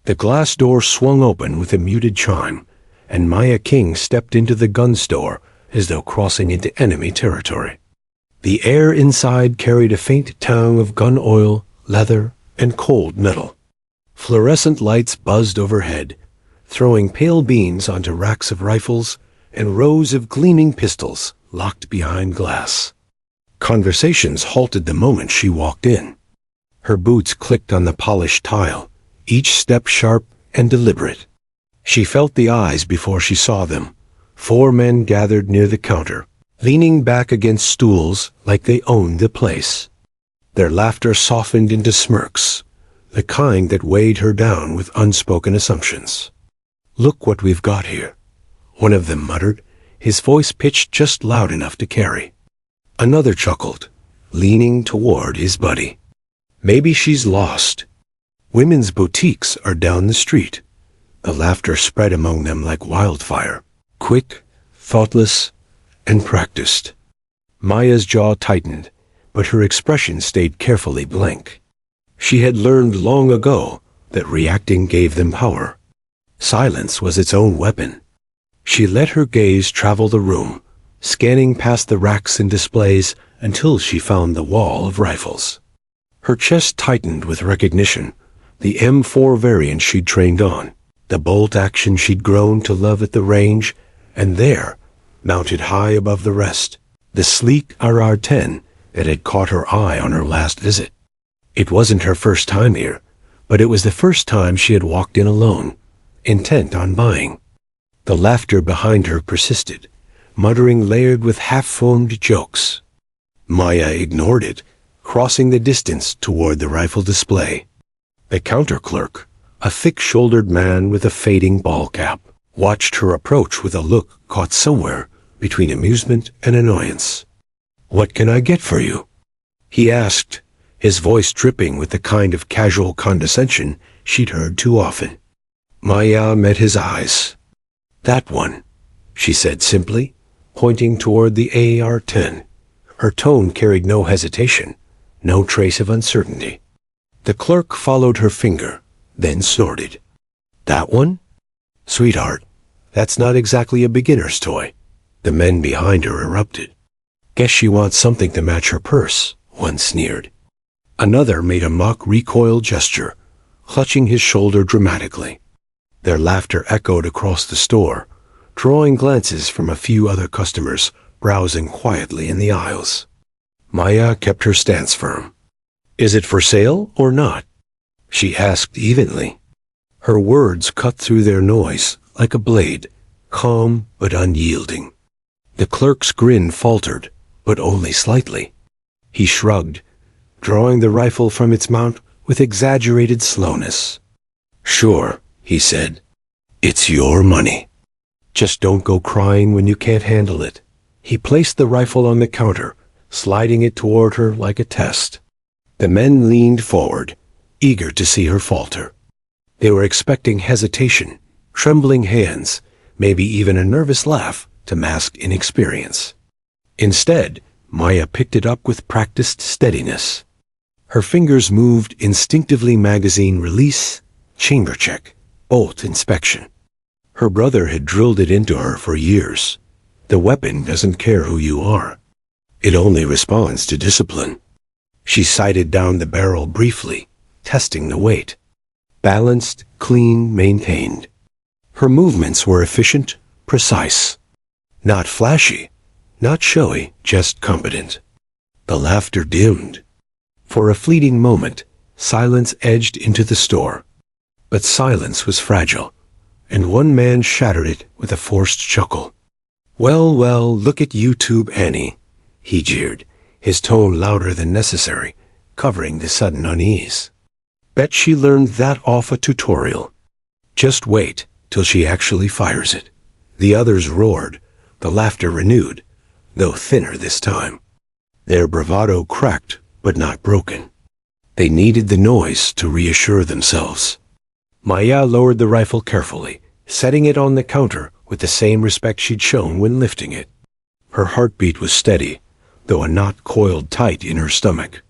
The glass door swung open with a muted chime, and Maya King stepped into the gun store as though crossing into enemy territory. The air inside carried a faint tang of gun oil, leather, and cold metal. Fluorescent lights buzzed overhead, throwing pale beams onto racks of rifles and rows of gleaming pistols locked behind glass. Conversations halted the moment she walked in. Her boots clicked on the polished tile, each step sharp and deliberate. She felt the eyes before she saw them. 4 men gathered near the counter, leaning back against stools like they owned the place. Their laughter softened into smirks, the kind that weighed her down with unspoken assumptions. "Look what we've got here," one of them muttered, his voice pitched just loud enough to carry. Another chuckled, leaning toward his buddy. "Maybe she's lost. Women's boutiques are down the street." The laughter spread among them like wildfire, quick, thoughtless, and practiced. Maya's jaw tightened, but her expression stayed carefully blank. She had learned long ago that reacting gave them power. Silence was its own weapon. She let her gaze travel the room, scanning past the racks and displays until she found the wall of rifles. Her chest tightened with recognition, the M4 variant she'd trained on, the bolt-action she'd grown to love at the range, and there, mounted high above the rest, the sleek RR-10 that had caught her eye on her last visit. It wasn't her first time here, but it was the first time she had walked in alone, intent on buying. The laughter behind her persisted, muttering layered with half-formed jokes. Maya ignored it, crossing the distance toward the rifle display. The counter clerk, a thick-shouldered man with a fading ball cap, watched her approach with a look caught somewhere between amusement and annoyance. "What can I get for you?" he asked, his voice dripping with the kind of casual condescension she'd heard too often. Maya met his eyes. "That one," she said simply, pointing toward the AR-10. Her tone carried no hesitation, no trace of uncertainty. The clerk followed her finger, then snorted. "That one? Sweetheart, that's not exactly a beginner's toy." The men behind her erupted. "Guess she wants something to match her purse," one sneered. Another made a mock recoil gesture, clutching his shoulder dramatically. Their laughter echoed across the store, drawing glances from a few other customers browsing quietly in the aisles. Maya kept her stance firm. "Is it for sale or not?" she asked evenly. Her words cut through their noise like a blade, calm but unyielding. The clerk's grin faltered, but only slightly. He shrugged, drawing the rifle from its mount with exaggerated slowness. "Sure," he said. "It's your money. Just don't go crying when you can't handle it." He placed the rifle on the counter, sliding it toward her like a test. The men leaned forward, eager to see her falter. They were expecting hesitation, trembling hands, maybe even a nervous laugh to mask inexperience. Instead, Maya picked it up with practiced steadiness. Her fingers moved instinctively: magazine release, chamber check, bolt inspection. Her brother had drilled it into her for years. The weapon doesn't care who you are. It only responds to discipline. She sighted down the barrel briefly, testing the weight. Balanced, clean, maintained. Her movements were efficient, precise. Not flashy, not showy, just competent. The laughter dimmed. For a fleeting moment, silence edged into the store. But silence was fragile, and one man shattered it with a forced chuckle. "Well, well, look at YouTube Annie," he jeered, his tone louder than necessary, covering the sudden unease. "Bet she learned that off a tutorial. Just wait till she actually fires it." The others roared, the laughter renewed, though thinner this time. Their bravado cracked, but not broken. They needed the noise to reassure themselves. Maya lowered the rifle carefully, setting it on the counter with the same respect she'd shown when lifting it. Her heartbeat was steady, though a knot coiled tight in her stomach.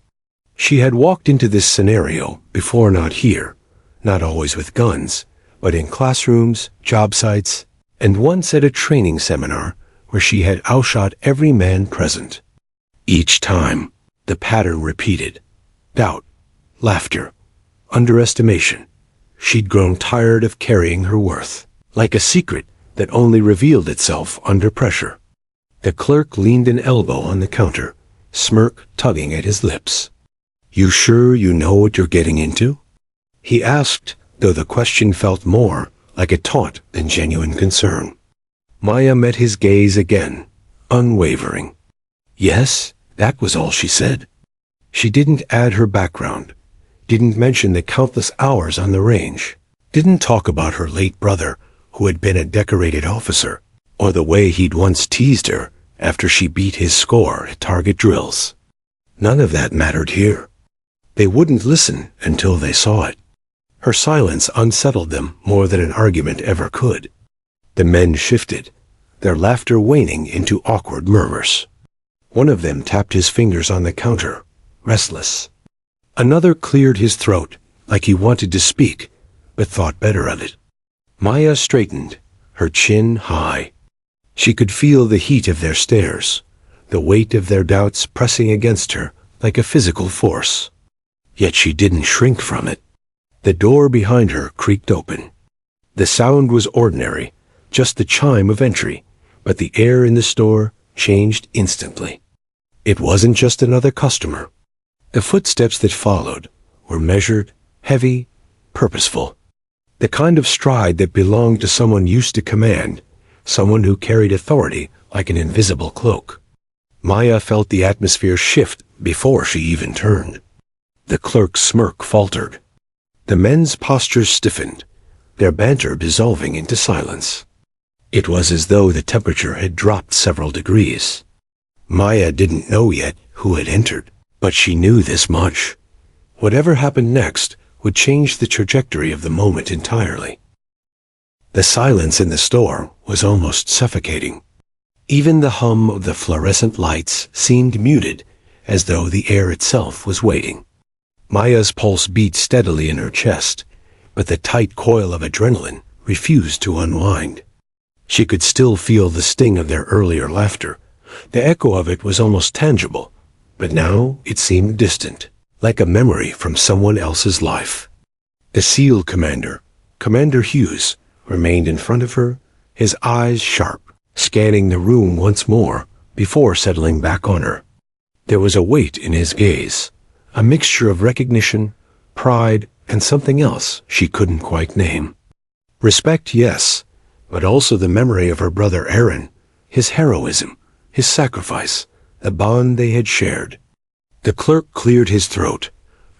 She had walked into this scenario before, not here, not always with guns, but in classrooms, job sites, and once at a training seminar where she had outshot every man present. Each time, the pattern repeated. Doubt, laughter, underestimation. She'd grown tired of carrying her worth, like a secret that only revealed itself under pressure. The clerk leaned an elbow on the counter, smirk tugging at his lips. "You sure you know what you're getting into?" he asked, though the question felt more like a taunt than genuine concern. Maya met his gaze again, unwavering. Yes, that was all she said. She didn't add her background, didn't mention the countless hours on the range, didn't talk about her late brother, who had been a decorated officer, or the way he'd once teased her after she beat his score at target drills. None of that mattered here. They wouldn't listen until they saw it. Her silence unsettled them more than an argument ever could. The men shifted, their laughter waning into awkward murmurs. One of them tapped his fingers on the counter, restless. Another cleared his throat, like he wanted to speak, but thought better of it. Maya straightened, her chin high. She could feel the heat of their stares, the weight of their doubts pressing against her like a physical force. Yet she didn't shrink from it. The door behind her creaked open. The sound was ordinary, just the chime of entry, but the air in the store changed instantly. It wasn't just another customer. The footsteps that followed were measured, heavy, purposeful. The kind of stride that belonged to someone used to command, someone who carried authority like an invisible cloak. Maya felt the atmosphere shift before she even turned. The clerk's smirk faltered. The men's postures stiffened, their banter dissolving into silence. It was as though the temperature had dropped several degrees. Maya didn't know yet who had entered, but she knew this much. Whatever happened next would change the trajectory of the moment entirely. The silence in the store was almost suffocating. Even the hum of the fluorescent lights seemed muted, as though the air itself was waiting. Maya's pulse beat steadily in her chest, but the tight coil of adrenaline refused to unwind. She could still feel the sting of their earlier laughter. The echo of it was almost tangible, but now it seemed distant, like a memory from someone else's life. The SEAL commander, Commander Hughes, remained in front of her, his eyes sharp, scanning the room once more before settling back on her. There was a weight in his gaze, a mixture of recognition, pride, and something else she couldn't quite name. Respect, yes, but also the memory of her brother Aaron, his heroism, his sacrifice, the bond they had shared. The clerk cleared his throat,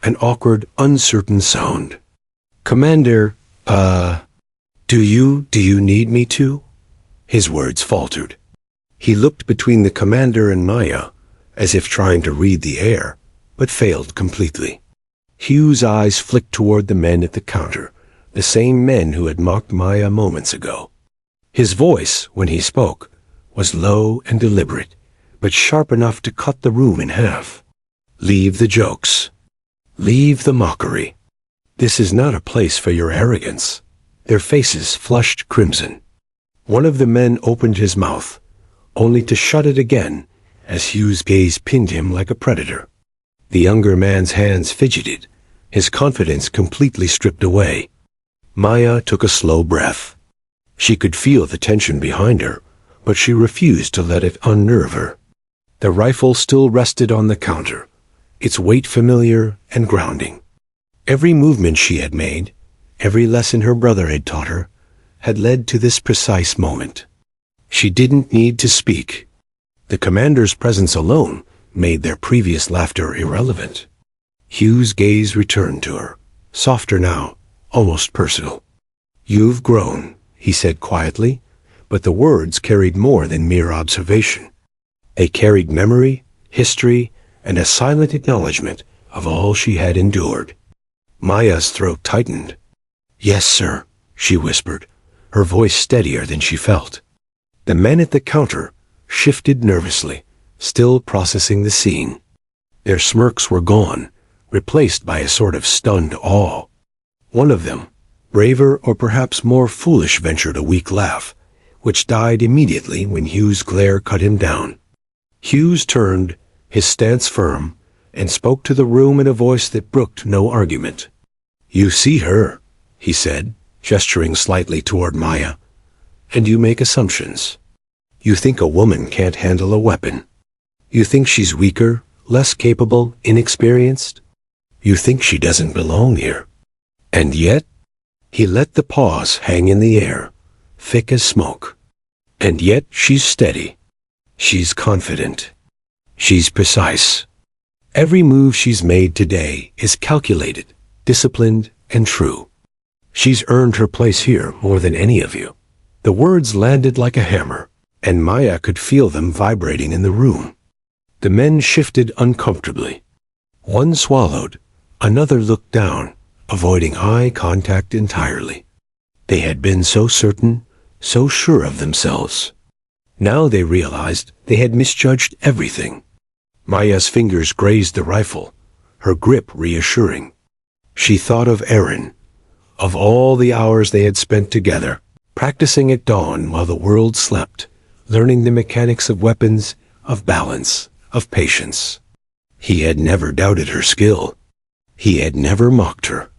an awkward, uncertain sound. "Commander, do you need me to?" His words faltered. He looked between the commander and Maya, as if trying to read the air, but failed completely. Hugh's eyes flicked toward the men at the counter, the same men who had mocked Maya moments ago. His voice, when he spoke, was low and deliberate, but sharp enough to cut the room in half. "Leave the jokes. Leave the mockery. This is not a place for your arrogance." Their faces flushed crimson. One of the men opened his mouth, only to shut it again as Hugh's gaze pinned him like a predator. The younger man's hands fidgeted, his confidence completely stripped away. Maya took a slow breath. She could feel the tension behind her, but she refused to let it unnerve her. The rifle still rested on the counter, its weight familiar and grounding. Every movement she had made, every lesson her brother had taught her, had led to this precise moment. She didn't need to speak. The commander's presence alone made their previous laughter irrelevant. Hugh's gaze returned to her, softer now, almost personal. "You've grown," he said quietly, but the words carried more than mere observation. They carried memory, history, and a silent acknowledgement of all she had endured. Maya's throat tightened. "Yes, sir," she whispered, her voice steadier than she felt. The men at the counter shifted nervously, still processing the scene. Their smirks were gone, replaced by a sort of stunned awe. One of them, braver or perhaps more foolish, ventured a weak laugh, which died immediately when Hugh's glare cut him down. Hughes turned, his stance firm, and spoke to the room in a voice that brooked no argument. "You see her," he said, gesturing slightly toward Maya, "and you make assumptions. You think a woman can't handle a weapon. You think she's weaker, less capable, inexperienced. You think she doesn't belong here. And yet," he let the pause hang in the air, thick as smoke, "and yet she's steady. She's confident. She's precise. Every move she's made today is calculated, disciplined, and true. She's earned her place here more than any of you." The words landed like a hammer, and Maya could feel them vibrating in the room. The men shifted uncomfortably. One swallowed, another looked down, avoiding eye contact entirely. They had been so certain, so sure of themselves. Now they realized they had misjudged everything. Maya's fingers grazed the rifle, her grip reassuring. She thought of Aaron, of all the hours they had spent together, practicing at dawn while the world slept, learning the mechanics of weapons, of balance, of patience. He had never doubted her skill. He had never mocked her.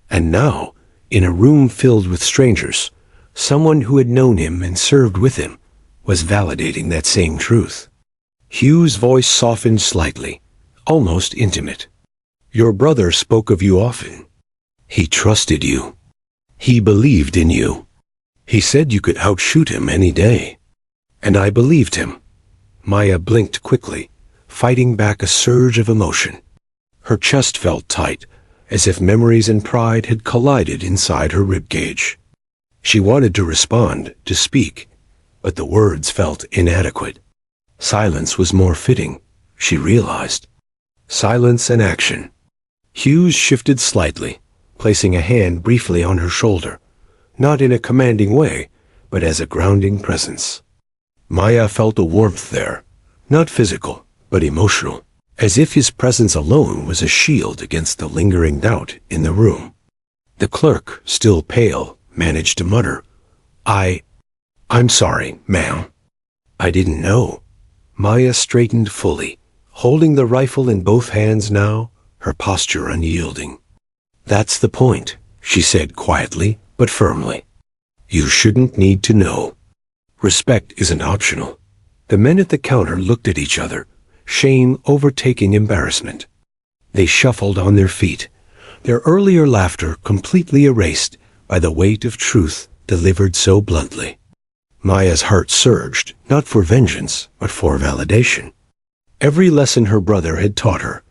And now, in a room filled with strangers, someone who had known him and served with him was validating that same truth. Hugh's voice softened slightly, almost intimate. "Your brother spoke of you often. He trusted you. He believed in you. He said you could outshoot him any day. And I believed him." Maya blinked quickly, fighting back a surge of emotion. Her chest felt tight, as if memories and pride had collided inside her ribcage. She wanted to respond, to speak, but the words felt inadequate. Silence was more fitting, she realized. Silence and action. Hughes shifted slightly, placing a hand briefly on her shoulder, not in a commanding way, but as a grounding presence. Maya felt a warmth there, not physical, but emotional, as if his presence alone was a shield against the lingering doubt in the room. The clerk, still pale, managed to mutter, I'm sorry, ma'am. I didn't know." Maya straightened fully, holding the rifle in both hands now, her posture unyielding. "That's the point," she said quietly but firmly. "You shouldn't need to know. Respect isn't optional." The men at the counter looked at each other, shame overtaking embarrassment. They shuffled on their feet, their earlier laughter completely erased by the weight of truth delivered so bluntly. Maya's heart surged, not for vengeance, but for validation. Every lesson her brother had taught her,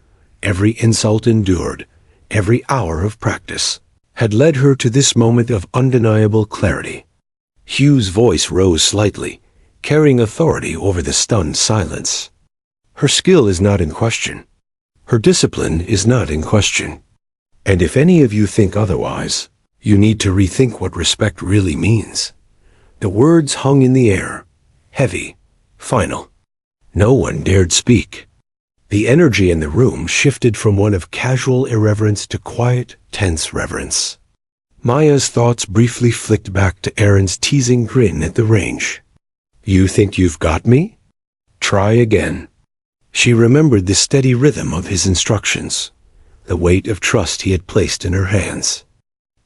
every insult endured, every hour of practice, had led her to this moment of undeniable clarity. Hugh's voice rose slightly, carrying authority over the stunned silence. "Her skill is not in question. Her discipline is not in question. And if any of you think otherwise, you need to rethink what respect really means." The words hung in the air, heavy, final. No one dared speak. The energy in the room shifted from one of casual irreverence to quiet, tense reverence. Maya's thoughts briefly flicked back to Aaron's teasing grin at the range. "You think you've got me? Try again." She remembered the steady rhythm of his instructions, the weight of trust he had placed in her hands.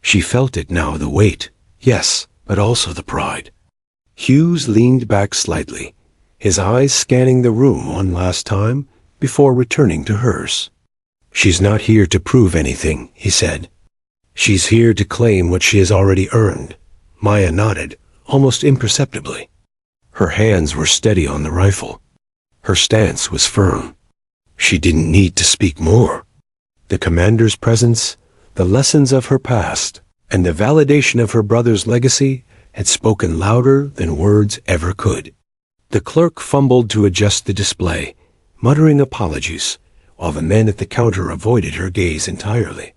She felt it now, the weight, yes, but also the pride. Hughes leaned back slightly, his eyes scanning the room one last time before returning to hers. "She's not here to prove anything," he said. "She's here to claim what she has already earned." Maya nodded, almost imperceptibly. Her hands were steady on the rifle. Her stance was firm. She didn't need to speak more. The commander's presence, the lessons of her past, and the validation of her brother's legacy had spoken louder than words ever could. The clerk fumbled to adjust the display, muttering apologies, while the men at the counter avoided her gaze entirely.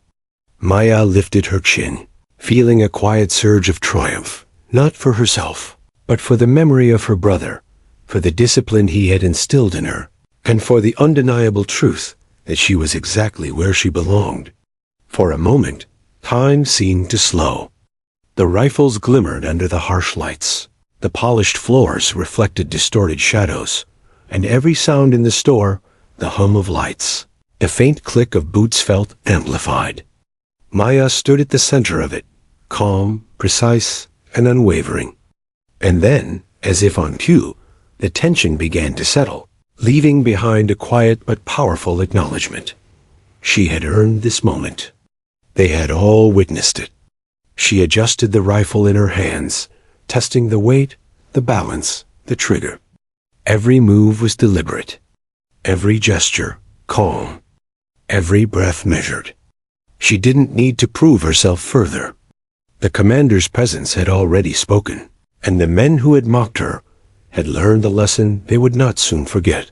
Maya lifted her chin, feeling a quiet surge of triumph, not for herself, but for the memory of her brother, for the discipline he had instilled in her, and for the undeniable truth that she was exactly where she belonged. For a moment, Time seemed to slow. The rifles glimmered under the harsh lights. The polished floors reflected distorted shadows, and every sound in the store, the hum of lights, the faint click of boots felt amplified. Maya stood at the center of it, calm, precise, and unwavering. And then, as if on cue, the tension began to settle, leaving behind a quiet but powerful acknowledgement. She had earned this moment. They had all witnessed it. She adjusted the rifle in her hands, testing the weight, the balance, the trigger. Every move was deliberate. Every gesture calm. Every breath measured. She didn't need to prove herself further. The commander's presence had already spoken, and the men who had mocked her had learned the lesson they would not soon forget.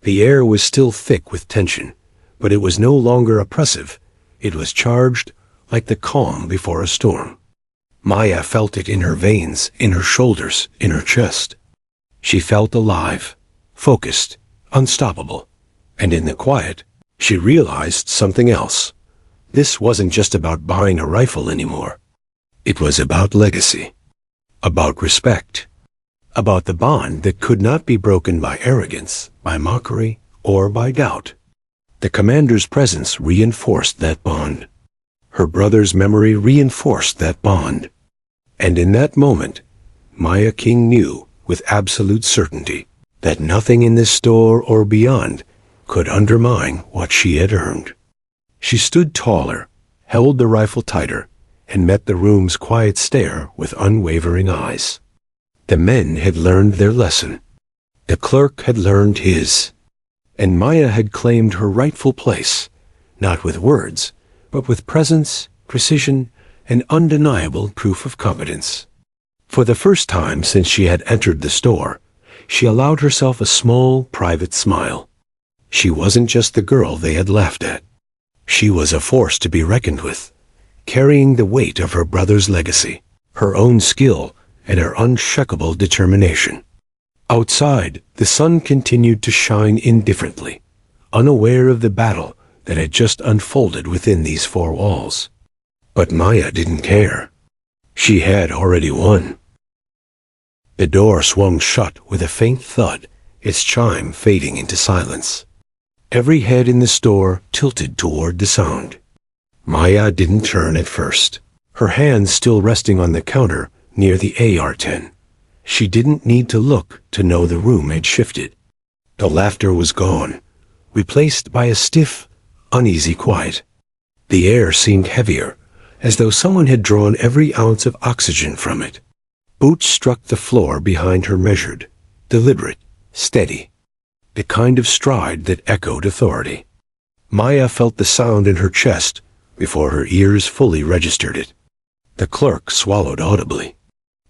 The air was still thick with tension, but it was no longer oppressive. It was charged like the calm before a storm. Maya felt it in her veins, in her shoulders, in her chest. She felt alive, focused, unstoppable. And in the quiet, she realized something else. This wasn't just about buying a rifle anymore. It was about legacy, about respect, about the bond that could not be broken by arrogance, by mockery, or by doubt. The commander's presence reinforced that bond. Her brother's memory reinforced that bond. And in that moment, Maya King knew with absolute certainty that nothing in this store or beyond could undermine what she had earned. She stood taller, held the rifle tighter, and met the room's quiet stare with unwavering eyes. The men had learned their lesson. The clerk had learned his. And Maya had claimed her rightful place, not with words, but with presence, precision, and undeniable proof of competence. For the first time since she had entered the store, she allowed herself a small, private smile. She wasn't just the girl they had laughed at. She was a force to be reckoned with, carrying the weight of her brother's legacy, her own skill, and her unshakable determination. Outside, the sun continued to shine indifferently, unaware of the battle that had just unfolded within these four walls. But Maya didn't care. She had already won. The door swung shut with a faint thud, its chime fading into silence. Every head in the store tilted toward the sound. Maya didn't turn at first, her hands still resting on the counter near the AR-10. She didn't need to look to know the room had shifted. The laughter was gone, replaced by a stiff, uneasy quiet. The air seemed heavier, as though someone had drawn every ounce of oxygen from it. Boots struck the floor behind her, measured, deliberate, steady. The kind of stride that echoed authority. Maya felt the sound in her chest before her ears fully registered it. The clerk swallowed audibly.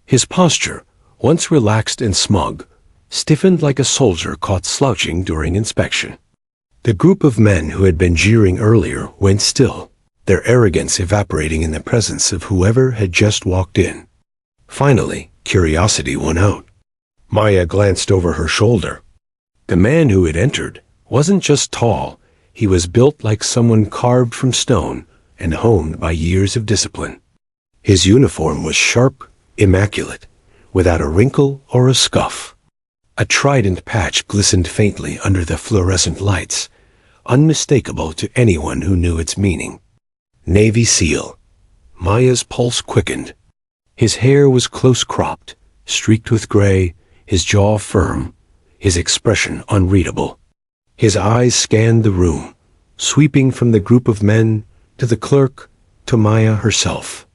His posture, once relaxed and smug, stiffened like a soldier caught slouching during inspection. The group of men who had been jeering earlier went still, their arrogance evaporating in the presence of whoever had just walked in. Finally, curiosity won out. Maya glanced over her shoulder. The man who had entered wasn't just tall, he was built like someone carved from stone and honed by years of discipline. His uniform was sharp, immaculate, without a wrinkle or a scuff. A trident patch glistened faintly under the fluorescent lights, unmistakable to anyone who knew its meaning. Navy SEAL. Maya's pulse quickened. His hair was close-cropped, streaked with gray, his jaw firm, his expression unreadable. His eyes scanned the room, sweeping from the group of men to the clerk to Maya herself.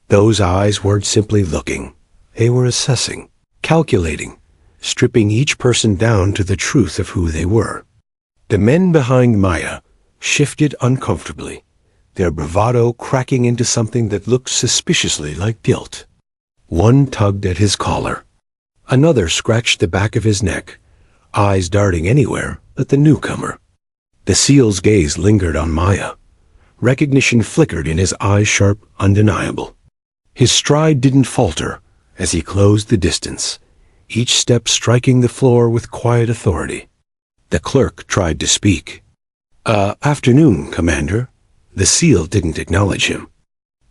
Those eyes weren't simply looking. They were assessing, calculating, stripping each person down to the truth of who they were. The men behind Maya shifted uncomfortably, their bravado cracking into something that looked suspiciously like guilt. One tugged at his collar. Another scratched the back of his neck, eyes darting anywhere but the newcomer. The SEAL's gaze lingered on Maya. Recognition flickered in his eyes, sharp, undeniable. His stride didn't falter as he closed the distance, each step striking the floor with quiet authority. The clerk tried to speak. Afternoon, Commander." The SEAL didn't acknowledge him.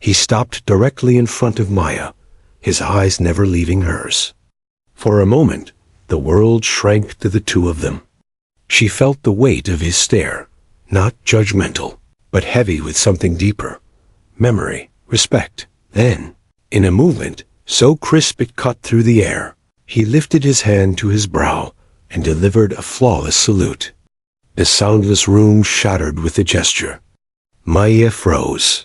He stopped directly in front of Maya, his eyes never leaving hers. For a moment, the world shrank to the two of them. She felt the weight of his stare, not judgmental, but heavy with something deeper. Memory, respect. Then, in a movement so crisp it cut through the air, he lifted his hand to his brow and delivered a flawless salute. The soundless room shattered with the gesture. Maya froze.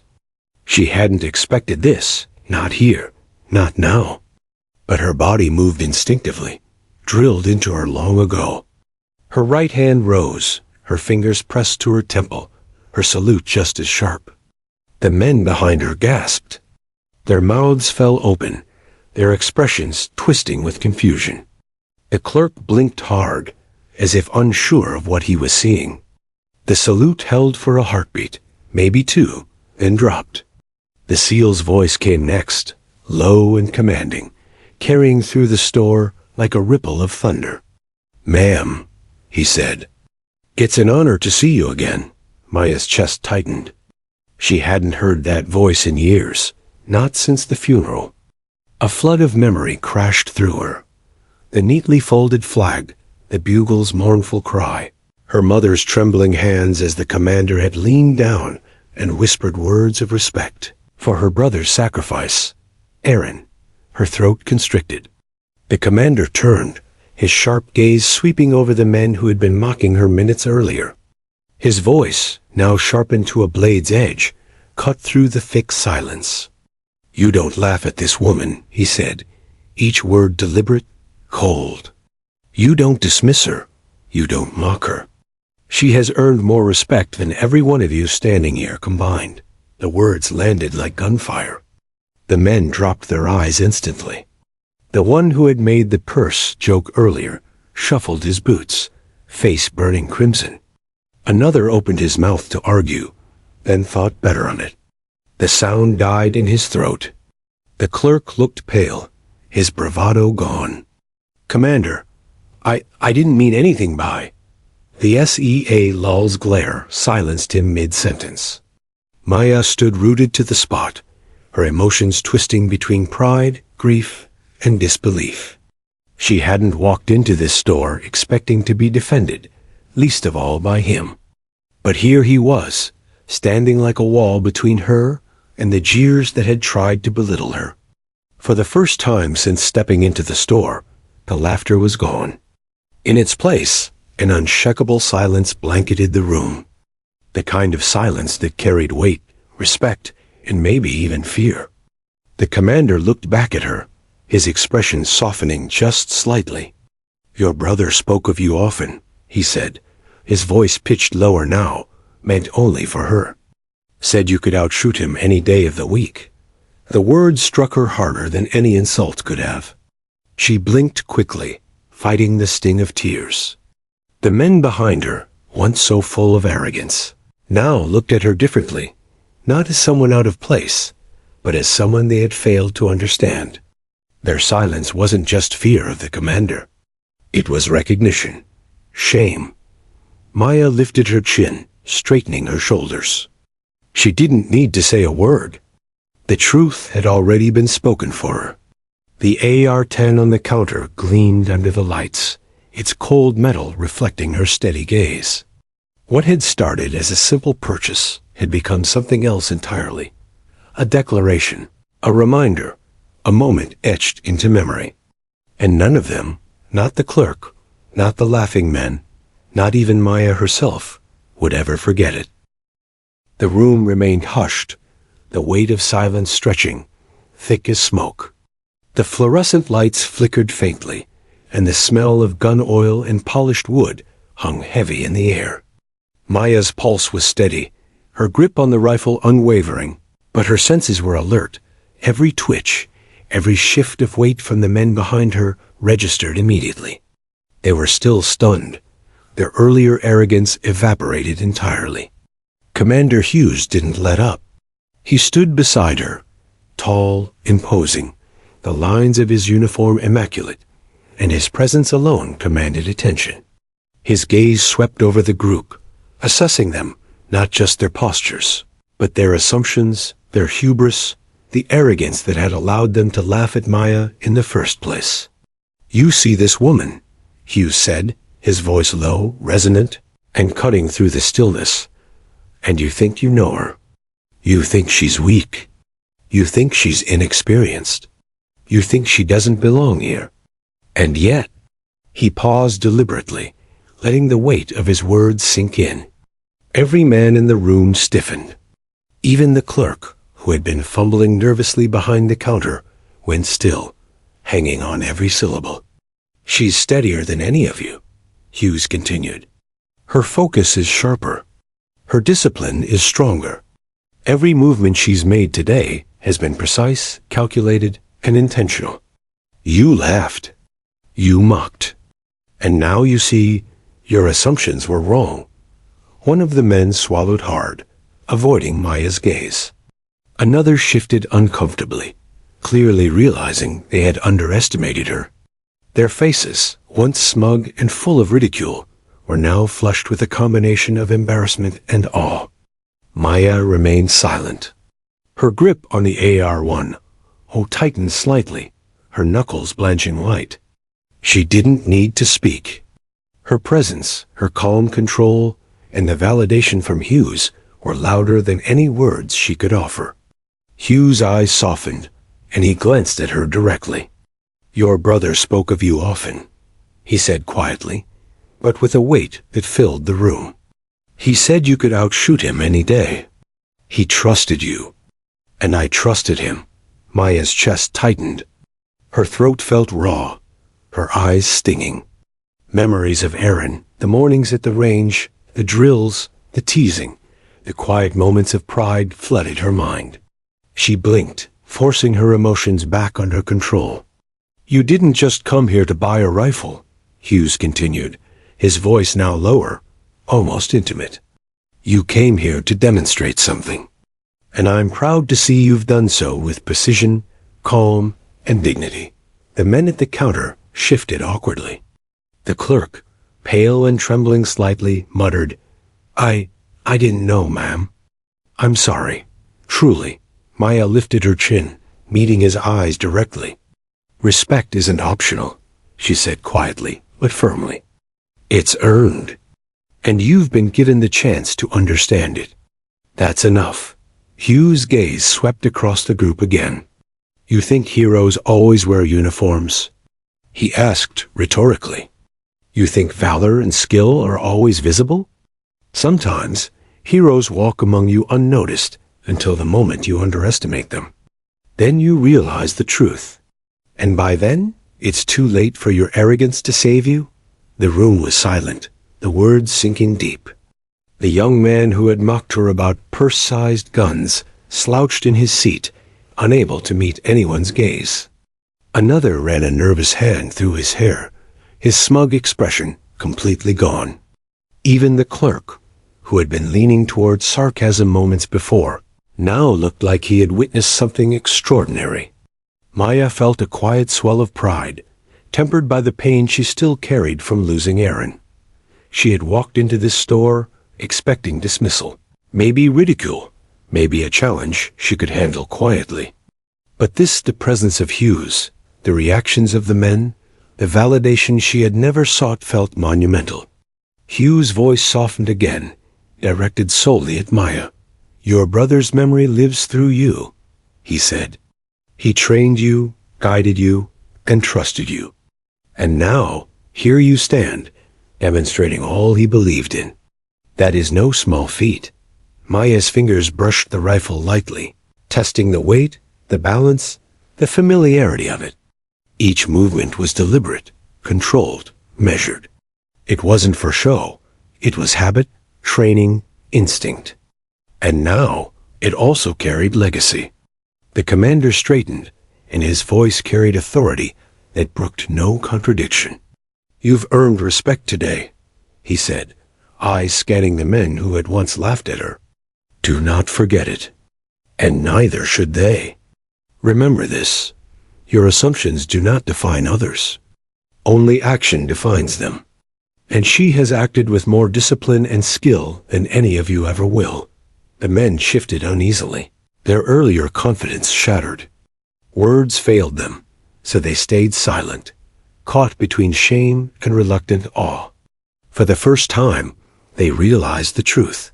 She hadn't expected this, not here, not now. But her body moved instinctively, drilled into her long ago. Her right hand rose, her fingers pressed to her temple, her salute just as sharp. The men behind her gasped. Their mouths fell open, their expressions twisting with confusion. The clerk blinked hard, as if unsure of what he was seeing. The salute held for a heartbeat, maybe two, then dropped. The seal's voice came next, low and commanding, carrying through the store like a ripple of thunder. "Ma'am," he said. "It's an honor to see you again." Maya's chest tightened. She hadn't heard that voice in years, not since the funeral. A flood of memory crashed through her. The neatly folded flag, the bugle's mournful cry, her mother's trembling hands as the commander had leaned down and whispered words of respect for her brother's sacrifice. Aaron, her throat constricted. The commander turned, his sharp gaze sweeping over the men who had been mocking her minutes earlier. His voice, now sharpened to a blade's edge, cut through the thick silence. "You don't laugh at this woman," he said, each word deliberate, cold. "You don't dismiss her. You don't mock her. She has earned more respect than every one of you standing here combined." The words landed like gunfire. The men dropped their eyes instantly. The one who had made the purse joke earlier shuffled his boots, face burning crimson. Another opened his mouth to argue, then thought better on it. The sound died in his throat. The clerk looked pale, his bravado gone. "Commander, I didn't mean anything by..." The SEA lull's glare silenced him mid-sentence. Maya stood rooted to the spot, her emotions twisting between pride, grief, and disbelief. She hadn't walked into this store expecting to be defended, least of all by him. But here he was, standing like a wall between her and the jeers that had tried to belittle her. For the first time since stepping into the store, the laughter was gone. In its place, an unshakable silence blanketed the room. The kind of silence that carried weight, respect, and maybe even fear. The commander looked back at her, his expression softening just slightly. "Your brother spoke of you often," he said, his voice pitched lower now, meant only for her. "Said you could outshoot him any day of the week." The words struck her harder than any insult could have. She blinked quickly, fighting the sting of tears. The men behind her, once so full of arrogance, now looked at her differently, not as someone out of place, but as someone they had failed to understand. Their silence wasn't just fear of the commander. It was recognition, shame. Maya lifted her chin, straightening her shoulders. She didn't need to say a word. The truth had already been spoken for her. The AR-10 on the counter gleamed under the lights, its cold metal reflecting her steady gaze. What had started as a simple purchase had become something else entirely. A declaration, a reminder, a moment etched into memory. And none of them, not the clerk, not the laughing men, not even Maya herself, would ever forget it. The room remained hushed, the weight of silence stretching, thick as smoke. The fluorescent lights flickered faintly, and the smell of gun oil and polished wood hung heavy in the air. Maya's pulse was steady, her grip on the rifle unwavering, but her senses were alert. Every twitch, every shift of weight from the men behind her registered immediately. They were still stunned. Their earlier arrogance evaporated entirely. Commander Hughes didn't let up. He stood beside her, tall, imposing, the lines of his uniform immaculate, and his presence alone commanded attention. His gaze swept over the group, assessing them, not just their postures, but their assumptions, their hubris, the arrogance that had allowed them to laugh at Maya in the first place. "You see this woman," Hughes said, his voice low, resonant, and cutting through the stillness. "And you think you know her. You think she's weak. You think she's inexperienced. You think she doesn't belong here. And yet," he paused deliberately, letting the weight of his words sink in. Every man in the room stiffened. Even the clerk, who had been fumbling nervously behind the counter, went still, hanging on every syllable. "She's steadier than any of you," Hughes continued. "Her focus is sharper. Her discipline is stronger. Every movement she's made today has been precise, calculated, and intentional. You laughed. You mocked. And now you see, your assumptions were wrong." One of the men swallowed hard, avoiding Maya's gaze. Another shifted uncomfortably, clearly realizing they had underestimated her. Their faces, once smug and full of ridicule, were now flushed with a combination of embarrassment and awe. Maya remained silent. Her grip on the AR-1 tightened slightly, her knuckles blanching white. She didn't need to speak. Her presence, her calm control, and the validation from Hughes were louder than any words she could offer. Hughes' eyes softened, and he glanced at her directly. "Your brother spoke of you often," he said quietly, but with a weight that filled the room. "He said you could outshoot him any day. He trusted you. And I trusted him." Maya's chest tightened. Her throat felt raw, her eyes stinging. Memories of Aaron, the mornings at the range, the drills, the teasing, the quiet moments of pride flooded her mind. She blinked, forcing her emotions back under control. "You didn't just come here to buy a rifle," Hughes continued, his voice now lower, almost intimate. "You came here to demonstrate something. And I'm proud to see you've done so with precision, calm, and dignity." The men at the counter shifted awkwardly. The clerk, pale and trembling slightly, muttered, I didn't know, ma'am. I'm sorry. Truly." Maya lifted her chin, meeting his eyes directly. "Respect isn't optional," she said quietly, but firmly. "It's earned. And you've been given the chance to understand it. That's enough." Hughes' gaze swept across the group again. "You think heroes always wear uniforms?" he asked rhetorically. "You think valor and skill are always visible? Sometimes heroes walk among you unnoticed until the moment you underestimate them. Then you realize the truth. And by then, it's too late for your arrogance to save you." The room was silent, the words sinking deep. The young man who had mocked her about purse-sized guns slouched in his seat, unable to meet anyone's gaze. Another ran a nervous hand through his hair, his smug expression completely gone. Even the clerk, who had been leaning toward sarcasm moments before, now looked like he had witnessed something extraordinary. Maya felt a quiet swell of pride, tempered by the pain she still carried from losing Aaron. She had walked into this store expecting dismissal, maybe ridicule, maybe a challenge she could handle quietly. But the presence of Hughes, the reactions of the men, the validation she had never sought felt monumental. Hughes' voice softened again, directed solely at Maya. "Your brother's memory lives through you," he said. "He trained you, guided you, and trusted you. And now, here you stand, demonstrating all he believed in. That is no small feat." Maya's fingers brushed the rifle lightly, testing the weight, the balance, the familiarity of it. Each movement was deliberate, controlled, measured. It wasn't for show. It was habit, training, instinct. And now, it also carried legacy. The commander straightened, and his voice carried authority that brooked no contradiction. "You've earned respect today," he said, eyes scanning the men who had once laughed at her. "Do not forget it. And neither should they. Remember this. Your assumptions do not define others. Only action defines them. And she has acted with more discipline and skill than any of you ever will." The men shifted uneasily. Their earlier confidence shattered. Words failed them, so they stayed silent, caught between shame and reluctant awe. For the first time, they realized the truth.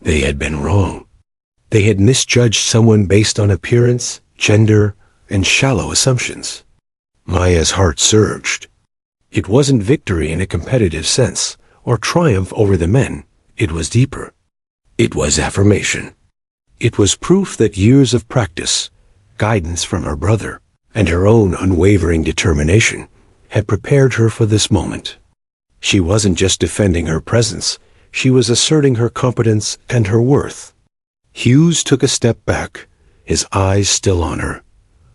They had been wrong. They had misjudged someone based on appearance, gender, and shallow assumptions. Maya's heart surged. It wasn't victory in a competitive sense, or triumph over the men. It was deeper. It was affirmation. It was proof that years of practice, guidance from her brother, and her own unwavering determination had prepared her for this moment. She wasn't just defending her presence, she was asserting her competence and her worth. Hughes took a step back, his eyes still on her,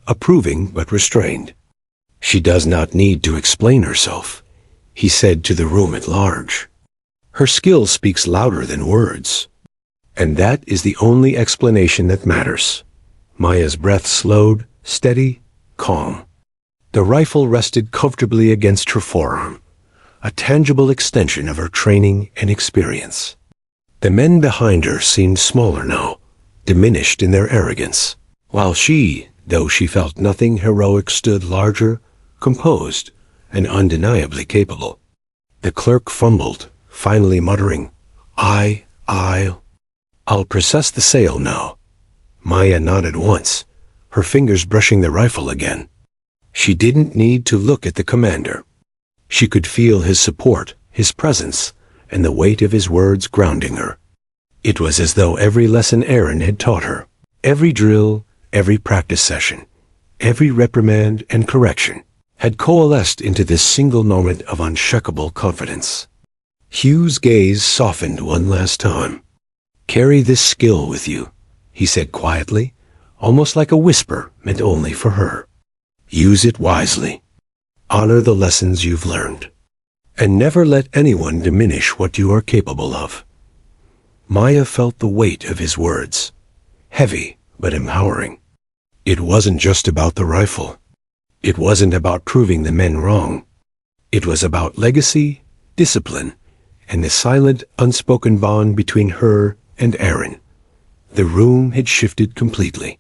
approving but restrained. "She does not need to explain herself," he said to the room at large. "Her skill speaks louder than words. And that is the only explanation that matters." Maya's breath slowed, steady, calm. The rifle rested comfortably against her forearm, a tangible extension of her training and experience. The men behind her seemed smaller now, diminished in their arrogance, while she, though she felt nothing heroic, stood larger, composed, and undeniably capable. The clerk fumbled, finally muttering, I'll process the sale now." Maya nodded once, her fingers brushing the rifle again. She didn't need to look at the commander. She could feel his support, his presence, and the weight of his words grounding her. It was as though every lesson Aaron had taught her, every drill, every practice session, every reprimand and correction, had coalesced into this single moment of unshakable confidence. Hugh's gaze softened one last time. "Carry this skill with you," he said quietly, almost like a whisper meant only for her. "Use it wisely. Honor the lessons you've learned. And never let anyone diminish what you are capable of." Maya felt the weight of his words, heavy but empowering. It wasn't just about the rifle. It wasn't about proving the men wrong. It was about legacy, discipline, and the silent, unspoken bond between her and Aaron. The room had shifted completely.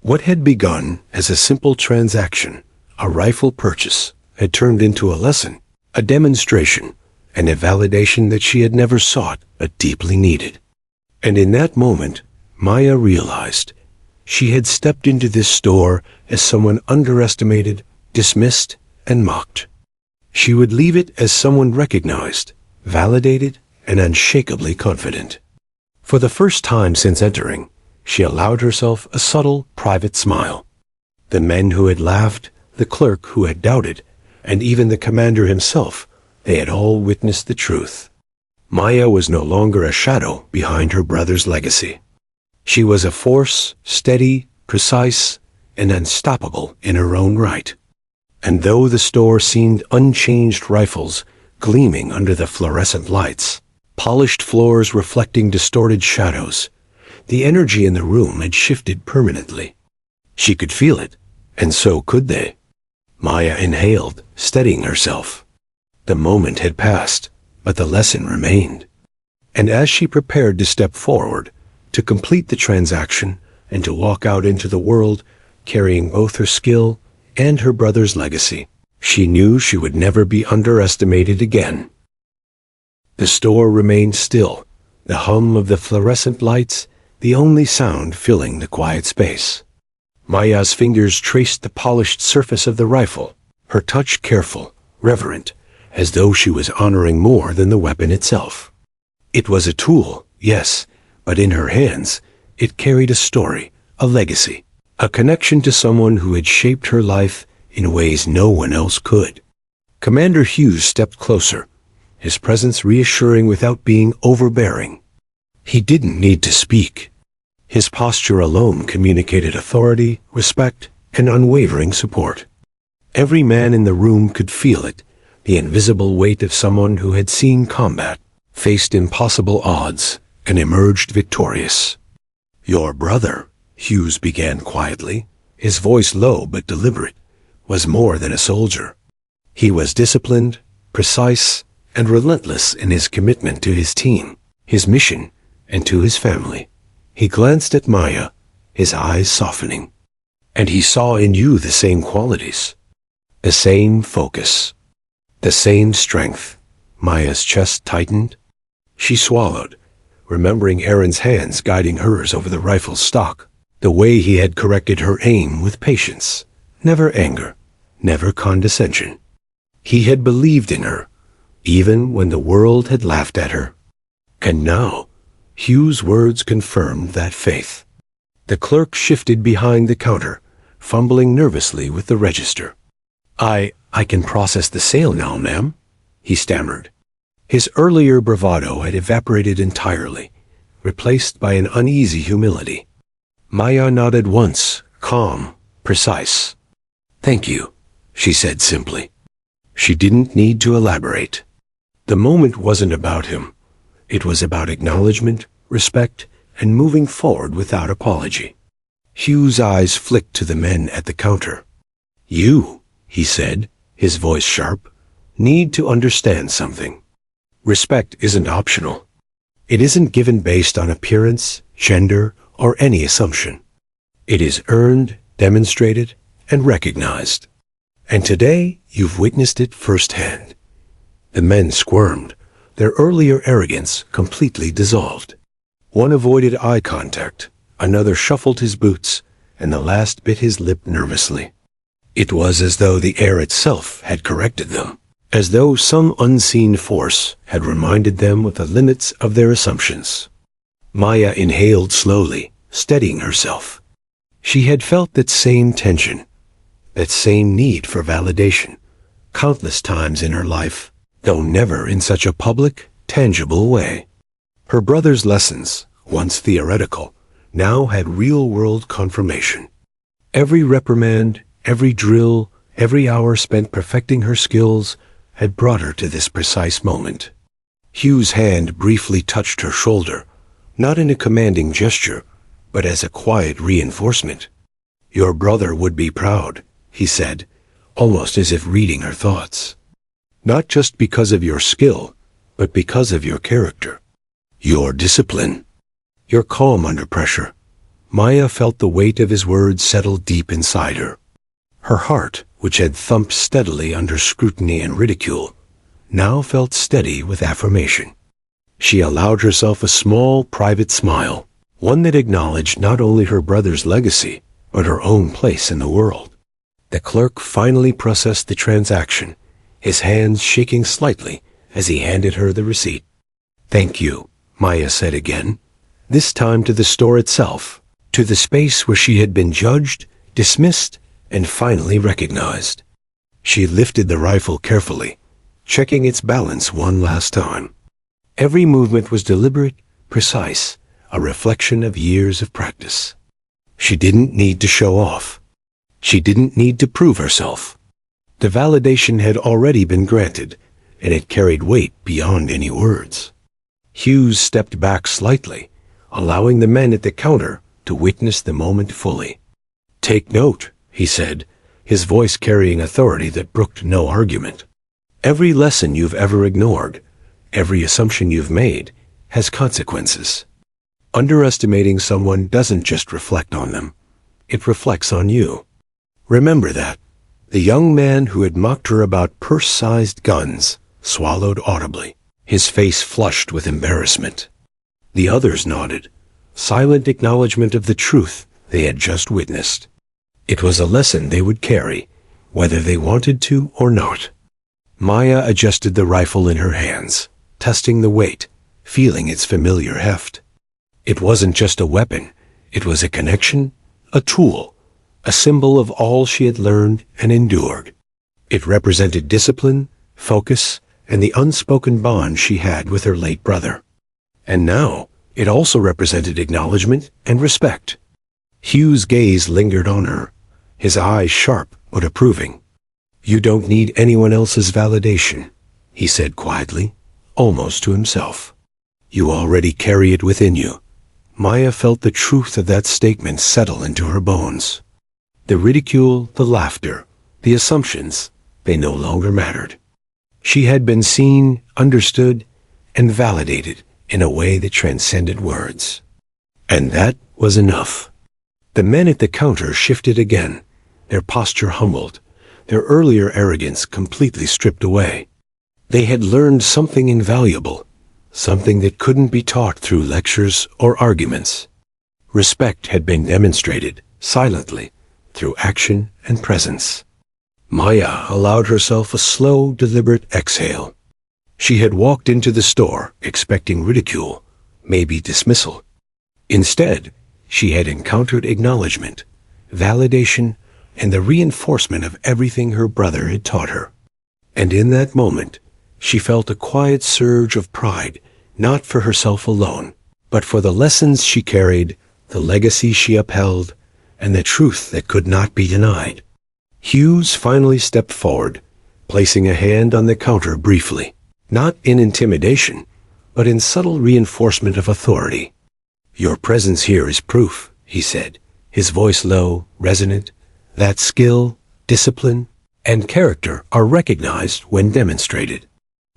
What had begun as a simple transaction, a rifle purchase, had turned into a lesson, a demonstration, and a validation that she had never sought but deeply needed. And in that moment, Maya realized she had stepped into this store as someone underestimated, dismissed, and mocked. She would leave it as someone recognized, validated, and unshakably confident. For the first time since entering, she allowed herself a subtle, private smile. The men who had laughed, the clerk who had doubted, and even the commander himself, they had all witnessed the truth. Maya was no longer a shadow behind her brother's legacy. She was a force, steady, precise, and unstoppable in her own right. And though the store seemed unchanged rifles gleaming under the fluorescent lights, polished floors reflecting distorted shadows, the energy in the room had shifted permanently. She could feel it, and so could they. Maya inhaled, steadying herself. The moment had passed, but the lesson remained. And as she prepared to step forward, to complete the transaction, and to walk out into the world, carrying both her skill and her brother's legacy, she knew she would never be underestimated again. The store remained still, the hum of the fluorescent lights the only sound filling the quiet space. Maya's fingers traced the polished surface of the rifle, her touch careful, reverent, as though she was honoring more than the weapon itself. It was a tool, yes, but in her hands, it carried a story, a legacy, a connection to someone who had shaped her life in ways no one else could. Commander Hughes stepped closer, his presence reassuring without being overbearing. He didn't need to speak. His posture alone communicated authority, respect, and unwavering support. Every man in the room could feel it, the invisible weight of someone who had seen combat, faced impossible odds, and emerged victorious. "Your brother," Hughes began quietly, his voice low but deliberate, "was more than a soldier. He was disciplined, precise, and relentless in his commitment to his team, his mission, and to his family." He glanced at Maya, his eyes softening. And he saw in you the same qualities, the same focus, the same strength. Maya's chest tightened. She swallowed, remembering Aaron's hands guiding hers over the rifle's stock, the way he had corrected her aim with patience, never anger, never condescension. He had believed in her, even when the world had laughed at her. And now, Hugh's words confirmed that faith. The clerk shifted behind the counter, fumbling nervously with the register. I can process the sale now, ma'am," he stammered. His earlier bravado had evaporated entirely, replaced by an uneasy humility. Maya nodded once, calm, precise. "Thank you," she said simply. She didn't need to elaborate. The moment wasn't about him. It was about acknowledgement, respect, and moving forward without apology. Hugh's eyes flicked to the men at the counter. "You," he said, his voice sharp, "need to understand something. Respect isn't optional. It isn't given based on appearance, gender, or any assumption. It is earned, demonstrated, and recognized. And today, you've witnessed it firsthand." The men squirmed, their earlier arrogance completely dissolved. One avoided eye contact, another shuffled his boots, and the last bit his lip nervously. It was as though the air itself had corrected them, as though some unseen force had reminded them of the limits of their assumptions. Maya inhaled slowly, steadying herself. She had felt that same tension, that same need for validation, countless times in her life, though never in such a public, tangible way. Her brother's lessons, once theoretical, now had real-world confirmation. Every reprimand, every drill, every hour spent perfecting her skills had brought her to this precise moment. Hugh's hand briefly touched her shoulder, not in a commanding gesture, but as a quiet reinforcement. "Your brother would be proud," he said, almost as if reading her thoughts. "Not just because of your skill, but because of your character. Your discipline. Your calm under pressure." Maya felt the weight of his words settle deep inside her. Her heart, which had thumped steadily under scrutiny and ridicule, now felt steady with affirmation. She allowed herself a small, private smile, one that acknowledged not only her brother's legacy, but her own place in the world. The clerk finally processed the transaction, his hands shaking slightly as he handed her the receipt. "Thank you," Maya said again, this time to the store itself, to the space where she had been judged, dismissed, and finally recognized. She lifted the rifle carefully, checking its balance one last time. Every movement was deliberate, precise, a reflection of years of practice. She didn't need to show off. She didn't need to prove herself. The validation had already been granted, and it carried weight beyond any words. Hughes stepped back slightly, allowing the men at the counter to witness the moment fully. "Take note," he said, his voice carrying authority that brooked no argument. "Every lesson you've ever ignored, every assumption you've made, has consequences. Underestimating someone doesn't just reflect on them. It reflects on you. Remember that." The young man who had mocked her about purse-sized guns swallowed audibly, his face flushed with embarrassment. The others nodded, silent acknowledgement of the truth they had just witnessed. It was a lesson they would carry, whether they wanted to or not. Maya adjusted the rifle in her hands, testing the weight, feeling its familiar heft. It wasn't just a weapon, it was a connection, a tool, a symbol of all she had learned and endured. It represented discipline, focus, and the unspoken bond she had with her late brother. And now, it also represented acknowledgement and respect. Hugh's gaze lingered on her, his eyes sharp but approving. "You don't need anyone else's validation," he said quietly, almost to himself. "You already carry it within you." Maya felt the truth of that statement settle into her bones. The ridicule, the laughter, the assumptions, they no longer mattered. She had been seen, understood, and validated in a way that transcended words. And that was enough. The men at the counter shifted again, their posture humbled, their earlier arrogance completely stripped away. They had learned something invaluable, something that couldn't be taught through lectures or arguments. Respect had been demonstrated, silently, through action and presence. Maya allowed herself a slow, deliberate exhale. She had walked into the store expecting ridicule, maybe dismissal. Instead, she had encountered acknowledgement, validation, and the reinforcement of everything her brother had taught her. And in that moment, she felt a quiet surge of pride, not for herself alone, but for the lessons she carried, the legacy she upheld, and the truth that could not be denied. Hughes finally stepped forward, placing a hand on the counter briefly, not in intimidation, but in subtle reinforcement of authority. "Your presence here is proof," he said, his voice low, resonant, "that skill, discipline, and character are recognized when demonstrated.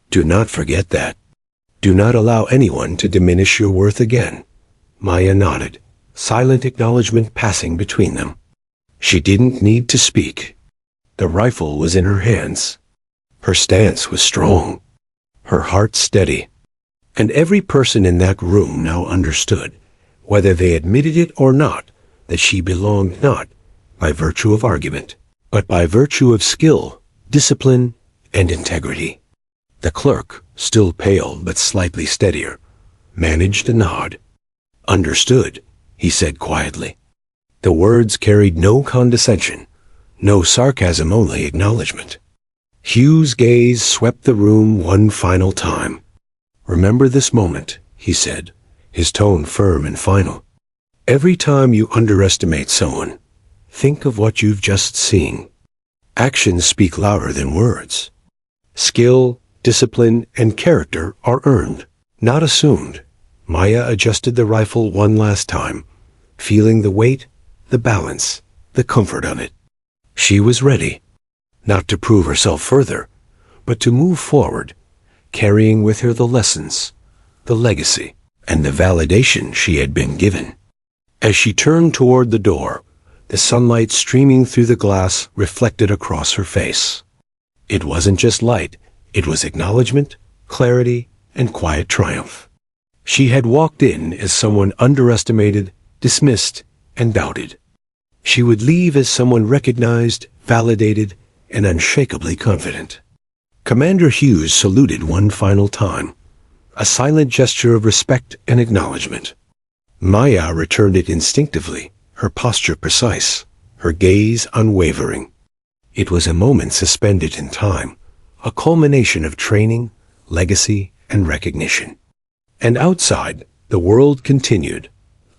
Do not forget that. Do not allow anyone to diminish your worth again." Maya nodded, silent acknowledgement passing between them. She didn't need to speak. The rifle was in her hands. Her stance was strong, her heart steady. And every person in that room now understood, whether they admitted it or not, that she belonged not by virtue of argument, but by virtue of skill, discipline, and integrity. The clerk, still pale but slightly steadier, managed a nod. "Understood," he said quietly. The words carried no condescension, no sarcasm, only acknowledgement. Hugh's gaze swept the room one final time. "Remember this moment," he said, his tone firm and final. "Every time you underestimate someone, think of what you've just seen. Actions speak louder than words. Skill, discipline, and character are earned, not assumed." Maya adjusted the rifle one last time, feeling the weight, the balance, the comfort of it. She was ready, not to prove herself further, but to move forward, carrying with her the lessons, the legacy, and the validation she had been given. As she turned toward the door, the sunlight streaming through the glass reflected across her face. It wasn't just light, it was acknowledgement, clarity, and quiet triumph. She had walked in as someone underestimated, dismissed, and doubted. She would leave as someone recognized, validated, and unshakably confident. Commander Hughes saluted one final time, a silent gesture of respect and acknowledgement. Maya returned it instinctively, her posture precise, her gaze unwavering. It was a moment suspended in time, a culmination of training, legacy, and recognition. And outside, the world continued,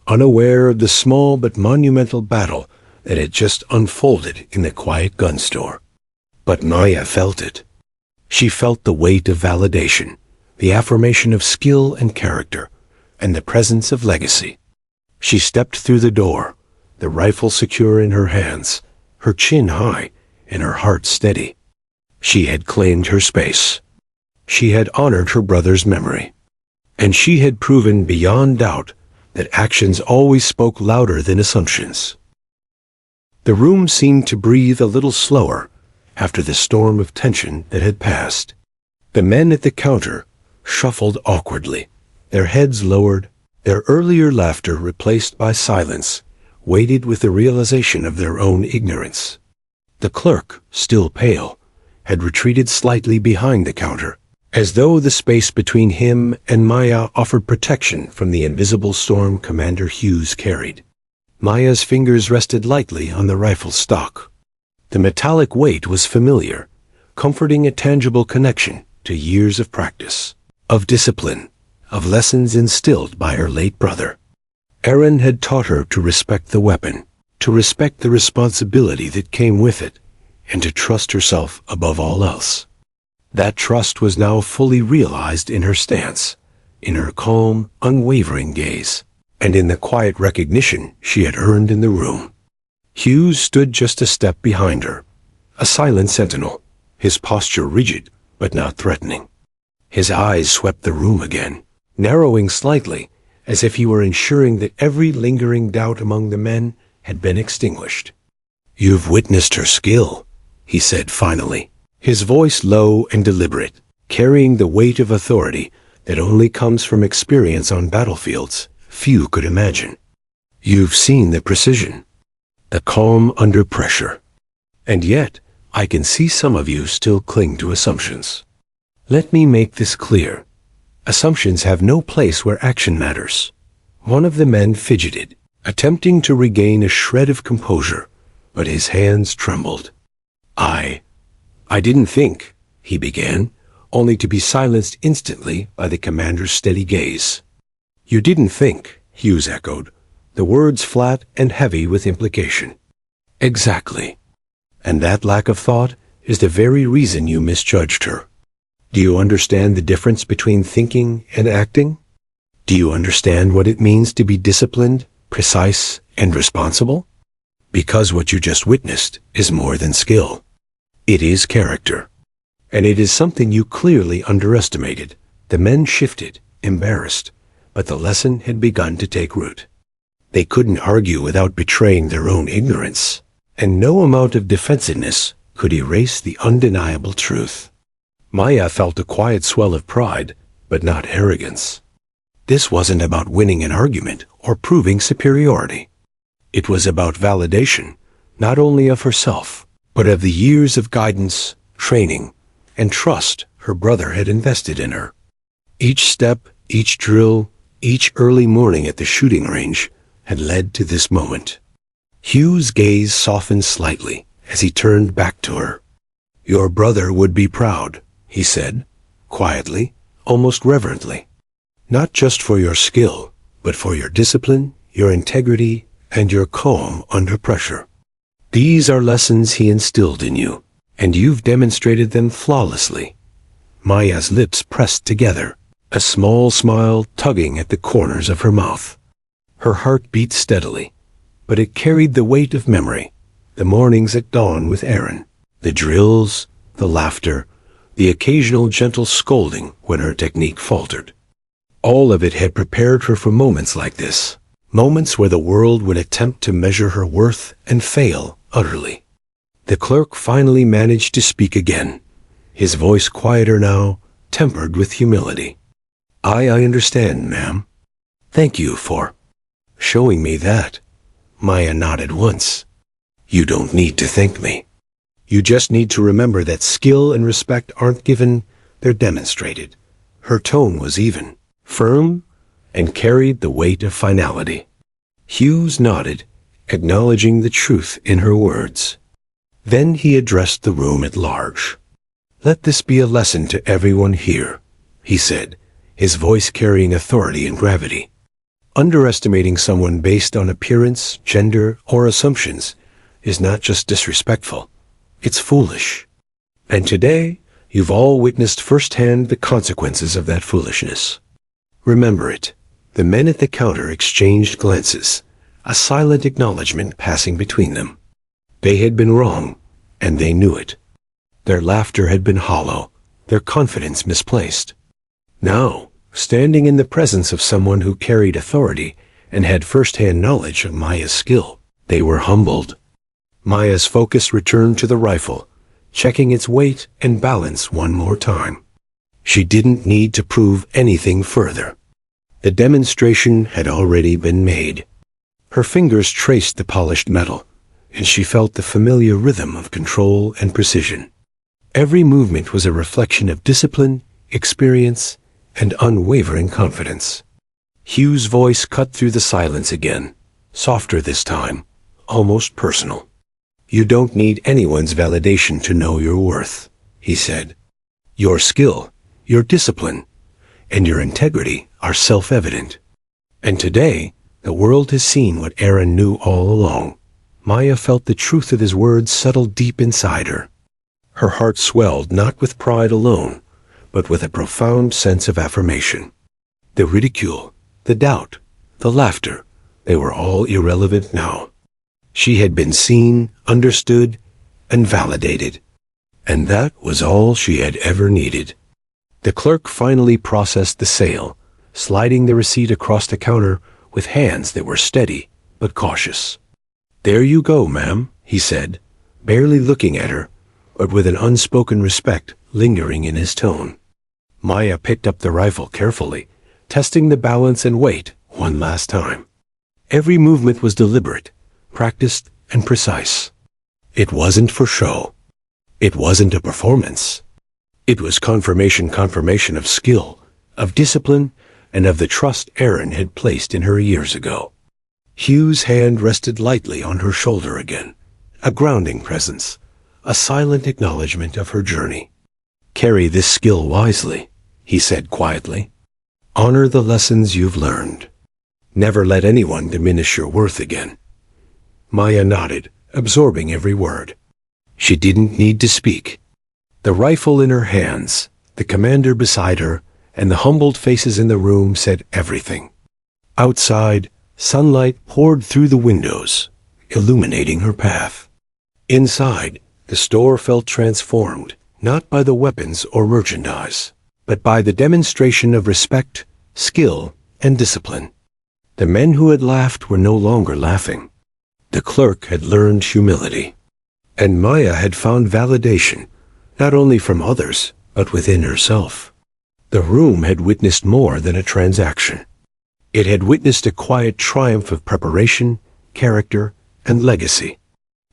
unaware of the small but monumental battle that had just unfolded in the quiet gun store. But Maya felt it. She felt the weight of validation, the affirmation of skill and character, and the presence of legacy. She stepped through the door, the rifle secure in her hands, her chin high and her heart steady. She had claimed her space. She had honored her brother's memory. And she had proven beyond doubt that actions always spoke louder than assumptions. The room seemed to breathe a little slower after the storm of tension that had passed. The men at the counter shuffled awkwardly, their heads lowered, their earlier laughter replaced by silence, weighted with the realization of their own ignorance. The clerk, still pale, had retreated slightly behind the counter, as though the space between him and Maya offered protection from the invisible storm Commander Hughes carried. Maya's fingers rested lightly on the rifle stock. The metallic weight was familiar, comforting a tangible connection to years of practice, of discipline, of lessons instilled by her late brother. Aaron had taught her to respect the weapon, to respect the responsibility that came with it, and to trust herself above all else. That trust was now fully realized in her stance, in her calm, unwavering gaze, and in the quiet recognition she had earned in the room. Hughes stood just a step behind her, a silent sentinel, his posture rigid but not threatening. His eyes swept the room again, narrowing slightly, as if he were ensuring that every lingering doubt among the men had been extinguished. "You've witnessed her skill," he said finally, his voice low and deliberate, carrying the weight of authority that only comes from experience on battlefields few could imagine. "You've seen the precision, the calm under pressure. And yet, I can see some of you still cling to assumptions. Let me make this clear. Assumptions have no place where action matters." One of the men fidgeted, attempting to regain a shred of composure, but his hands trembled. I didn't think," he began, only to be silenced instantly by the commander's steady gaze. "You didn't think," Hughes echoed, the words flat and heavy with implication. "Exactly. And that lack of thought is the very reason you misjudged her. Do you understand the difference between thinking and acting? Do you understand what it means to be disciplined, precise, and responsible? Because what you just witnessed is more than skill. It is character. And it is something you clearly underestimated." The men shifted, embarrassed, but the lesson had begun to take root. They couldn't argue without betraying their own ignorance, and no amount of defensiveness could erase the undeniable truth. Maya felt a quiet swell of pride, but not arrogance. This wasn't about winning an argument or proving superiority. It was about validation, not only of herself, but of the years of guidance, training, and trust her brother had invested in her. Each step, each drill, each early morning at the shooting range had led to this moment. Hugh's gaze softened slightly as he turned back to her. "Your brother would be proud," he said, quietly, almost reverently. "Not just for your skill, but for your discipline, your integrity, and your calm under pressure. These are lessons he instilled in you, and you've demonstrated them flawlessly." Maya's lips pressed together, a small smile tugging at the corners of her mouth. Her heart beat steadily, but it carried the weight of memory, the mornings at dawn with Aaron, the drills, the laughter, the occasional gentle scolding when her technique faltered. All of it had prepared her for moments like this, moments where the world would attempt to measure her worth and fail utterly. The clerk finally managed to speak again, his voice quieter now, tempered with humility. I understand, ma'am. Thank you for showing me that." Maya nodded once. "You don't need to thank me. You just need to remember that skill and respect aren't given, they're demonstrated." Her tone was even, firm, and carried the weight of finality. Hughes nodded, acknowledging the truth in her words. Then he addressed the room at large. "Let this be a lesson to everyone here," he said, his voice carrying authority and gravity. "Underestimating someone based on appearance, gender, or assumptions is not just disrespectful, it's foolish. And today, you've all witnessed firsthand the consequences of that foolishness. Remember it." The men at the counter exchanged glances, a silent acknowledgement passing between them. They had been wrong, and they knew it. Their laughter had been hollow, their confidence misplaced. Now, standing in the presence of someone who carried authority and had first-hand knowledge of Maya's skill, they were humbled. Maya's focus returned to the rifle, checking its weight and balance one more time. She didn't need to prove anything further. The demonstration had already been made. Her fingers traced the polished metal, and she felt the familiar rhythm of control and precision. Every movement was a reflection of discipline, experience, and unwavering confidence. Hugh's voice cut through the silence again, softer this time, almost personal. "You don't need anyone's validation to know your worth," he said. "Your skill, your discipline, and your integrity are self-evident. And today, the world has seen what Aaron knew all along." Maya felt the truth of his words settle deep inside her. Her heart swelled not with pride alone, but with a profound sense of affirmation. The ridicule, the doubt, the laughter, they were all irrelevant now. She had been seen, understood, and validated. And that was all she had ever needed. The clerk finally processed the sale, sliding the receipt across the counter with hands that were steady but cautious. "There you go, ma'am," he said, barely looking at her, but with an unspoken respect lingering in his tone. Maya picked up the rifle carefully, testing the balance and weight one last time. Every movement was deliberate, practiced, and precise. It wasn't for show. It wasn't a performance. It was confirmation of skill, of discipline, and of the trust Aaron had placed in her years ago. Hugh's hand rested lightly on her shoulder again, a grounding presence, a silent acknowledgement of her journey. "Carry this skill wisely," he said quietly. "Honor the lessons you've learned. Never let anyone diminish your worth again." Maya nodded, absorbing every word. She didn't need to speak. The rifle in her hands, the commander beside her, and the humbled faces in the room said everything. Outside, sunlight poured through the windows, illuminating her path. Inside, the store felt transformed, not by the weapons or merchandise, but by the demonstration of respect, skill, and discipline. The men who had laughed were no longer laughing. The clerk had learned humility. And Maya had found validation, not only from others, but within herself. The room had witnessed more than a transaction. It had witnessed a quiet triumph of preparation, character, and legacy.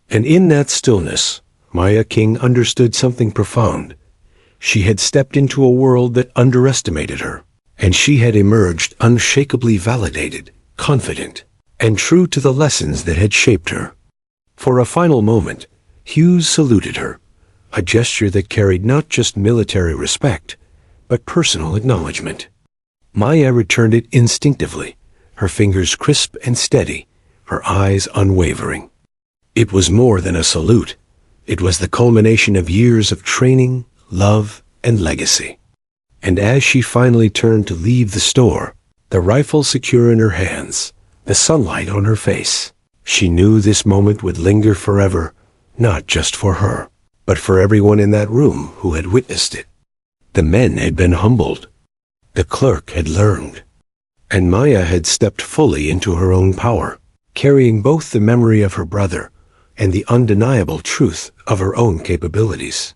And in that stillness, Maya King understood something profound. She had stepped into a world that underestimated her, and she had emerged unshakably validated, confident, and true to the lessons that had shaped her. For a final moment, Hughes saluted her, a gesture that carried not just military respect, but personal acknowledgement. Maya returned it instinctively, her fingers crisp and steady, her eyes unwavering. It was more than a salute. It was the culmination of years of training, love, and legacy. And as she finally turned to leave the store, the rifle secure in her hands, the sunlight on her face, she knew this moment would linger forever, not just for her, but for everyone in that room who had witnessed it. The men had been humbled. The clerk had learned. And Maya had stepped fully into her own power, carrying both the memory of her brother and the undeniable truth of her own capabilities.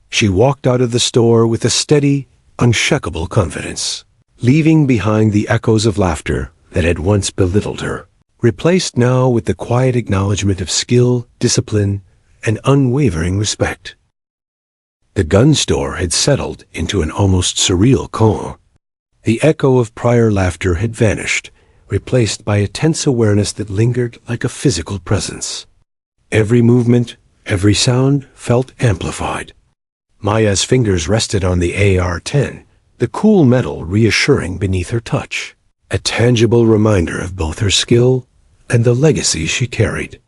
She walked out of the store with a steady, unshakable confidence, leaving behind the echoes of laughter that had once belittled her, replaced now with the quiet acknowledgement of skill, discipline, and unwavering respect. The gun store had settled into an almost surreal calm. The echo of prior laughter had vanished, replaced by a tense awareness that lingered like a physical presence. Every movement, every sound felt amplified. Maya's fingers rested on the AR-10, the cool metal reassuring beneath her touch, a tangible reminder of both her skill and the legacy she carried.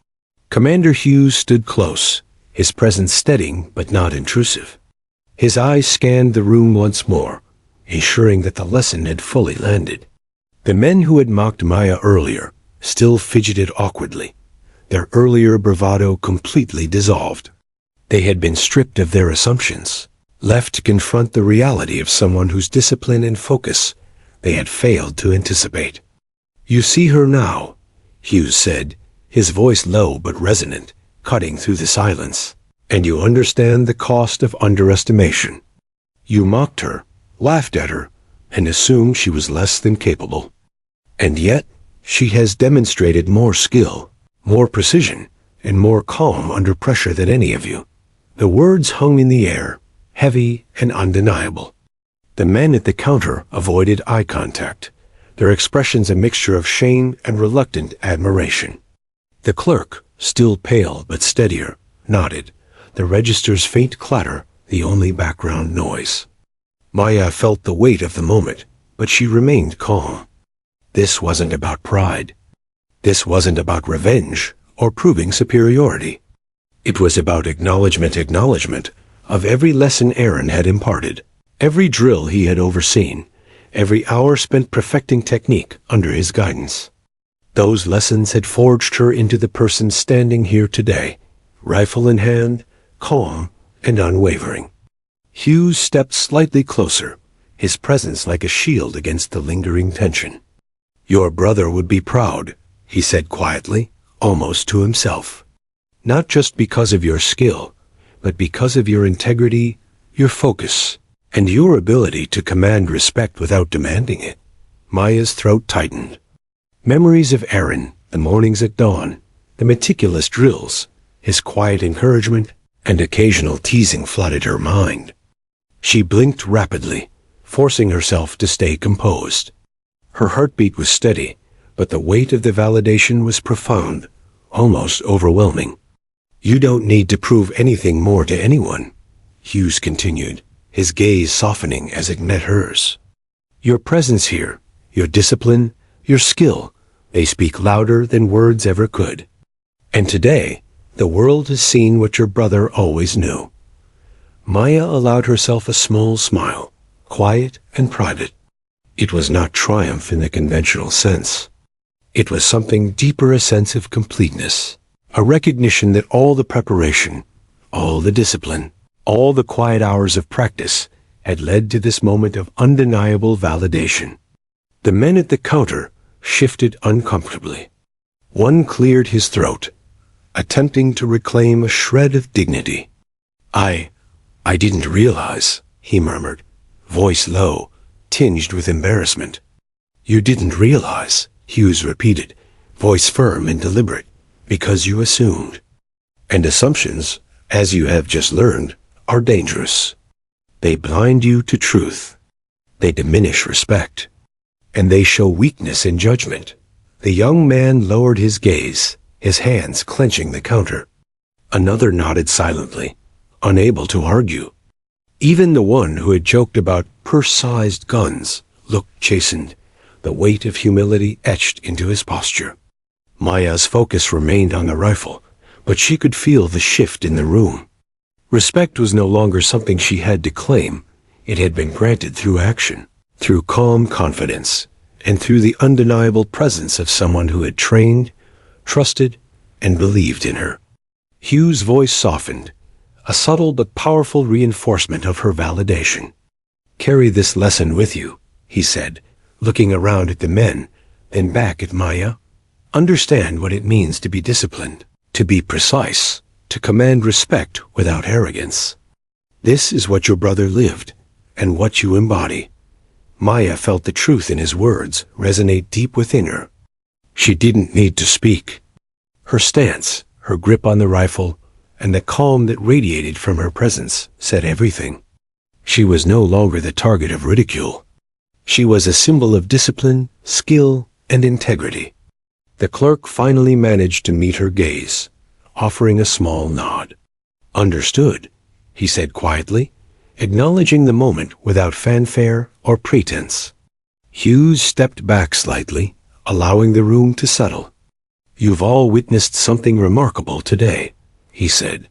Commander Hughes stood close, his presence steadying but not intrusive. His eyes scanned the room once more, ensuring that the lesson had fully landed. The men who had mocked Maya earlier still fidgeted awkwardly, their earlier bravado completely dissolved. They had been stripped of their assumptions, left to confront the reality of someone whose discipline and focus they had failed to anticipate. "You see her now," Hughes said, his voice low but resonant, cutting through the silence. "And you understand the cost of underestimation. You mocked her, laughed at her, and assumed she was less than capable. And yet, she has demonstrated more skill, more precision, and more calm under pressure than any of you." The words hung in the air, heavy and undeniable. The men at the counter avoided eye contact, their expressions a mixture of shame and reluctant admiration. The clerk, still pale but steadier, nodded, the register's faint clatter the only background noise. Maya felt the weight of the moment, but she remained calm. This wasn't about pride. This wasn't about revenge or proving superiority. It was about acknowledgement of every lesson Aaron had imparted, every drill he had overseen, every hour spent perfecting technique under his guidance. Those lessons had forged her into the person standing here today, rifle in hand, calm and unwavering. Hughes stepped slightly closer, his presence like a shield against the lingering tension. "Your brother would be proud," he said quietly, almost to himself. Not just because of your skill, but because of your integrity, your focus, and your ability to command respect without demanding it. Maya's throat tightened. Memories of Aaron, the mornings at dawn, the meticulous drills, his quiet encouragement, and occasional teasing flooded her mind. She blinked rapidly, forcing herself to stay composed. Her heartbeat was steady, but the weight of the validation was profound, almost overwhelming. You don't need to prove anything more to anyone, Hughes continued, his gaze softening as it met hers. Your presence here, your discipline, your skill, they speak louder than words ever could. And today, the world has seen what your brother always knew. Maya allowed herself a small smile, quiet and private. It was not triumph in the conventional sense. It was something deeper, a sense of completeness, a recognition that all the preparation, all the discipline, all the quiet hours of practice had led to this moment of undeniable validation. The men at the counter shifted uncomfortably. One cleared his throat, attempting to reclaim a shred of dignity. I didn't realize, he murmured, voice low, tinged with embarrassment. You didn't realize, Hughes repeated, voice firm and deliberate, because you assumed. And assumptions, as you have just learned, are dangerous. They blind you to truth. They diminish respect. And they show weakness in judgment. The young man lowered his gaze, his hands clenching the counter. Another nodded silently, unable to argue. Even the one who had joked about purse-sized guns looked chastened, the weight of humility etched into his posture. Maya's focus remained on the rifle, but she could feel the shift in the room. Respect was no longer something she had to claim. It had been granted through action, through calm confidence, and through the undeniable presence of someone who had trained, trusted, and believed in her. Hugh's voice softened, a subtle but powerful reinforcement of her validation. Carry this lesson with you, he said, looking around at the men, then back at Maya. Understand what it means to be disciplined, to be precise, to command respect without arrogance. This is what your brother lived, and what you embody. Maya felt the truth in his words resonate deep within her. She didn't need to speak. Her stance, her grip on the rifle, and the calm that radiated from her presence said everything. She was no longer the target of ridicule. She was a symbol of discipline, skill, and integrity. The clerk finally managed to meet her gaze, offering a small nod. Understood, he said quietly, acknowledging the moment without fanfare or pretense. Hughes stepped back slightly, allowing the room to settle. You've all witnessed something remarkable today, he said.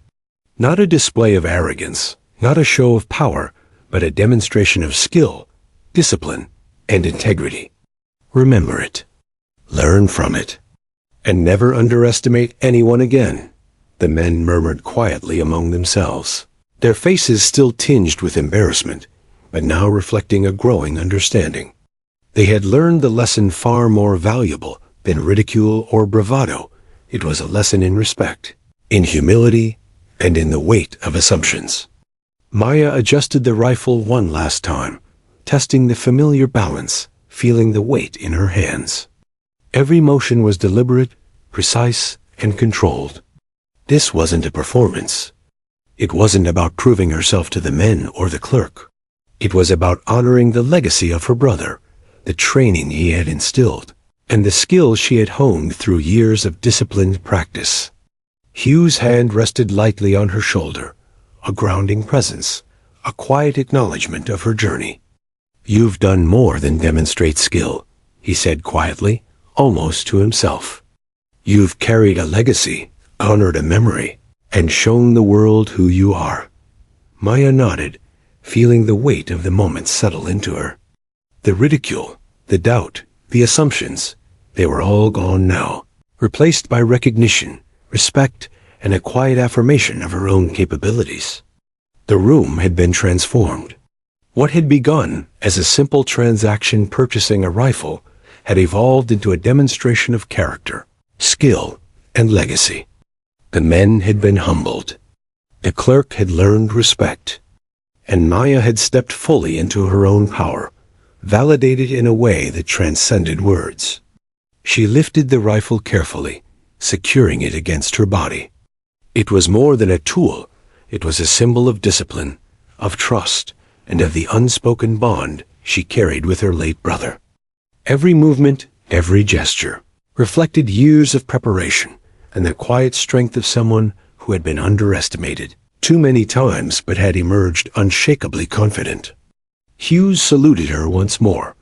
Not a display of arrogance, not a show of power, but a demonstration of skill, discipline, and integrity. Remember it. Learn from it. And never underestimate anyone again, the men murmured quietly among themselves, their faces still tinged with embarrassment, but now reflecting a growing understanding. They had learned the lesson far more valuable than ridicule or bravado. It was a lesson in respect, in humility, and in the weight of assumptions. Maya adjusted the rifle one last time, testing the familiar balance, feeling the weight in her hands. Every motion was deliberate, precise, and controlled. This wasn't a performance. It wasn't about proving herself to the men or the clerk. It was about honoring the legacy of her brother, the training he had instilled, and the skills she had honed through years of disciplined practice. Hugh's hand rested lightly on her shoulder, a grounding presence, a quiet acknowledgement of her journey. You've done more than demonstrate skill, he said quietly, almost to himself. You've carried a legacy, honored a memory, and shown the world who you are. Maya nodded, feeling the weight of the moment settle into her. The ridicule, the doubt, the assumptions, they were all gone now, replaced by recognition, respect, and a quiet affirmation of her own capabilities. The room had been transformed. What had begun as a simple transaction purchasing a rifle had evolved into a demonstration of character, skill, and legacy. The men had been humbled. The clerk had learned respect. And Maya had stepped fully into her own power, validated in a way that transcended words. She lifted the rifle carefully, securing it against her body. It was more than a tool. It was a symbol of discipline, of trust, and of the unspoken bond she carried with her late brother. Every movement, every gesture, reflected years of preparation and the quiet strength of someone who had been underestimated too many times but had emerged unshakably confident. Hughes saluted her once more,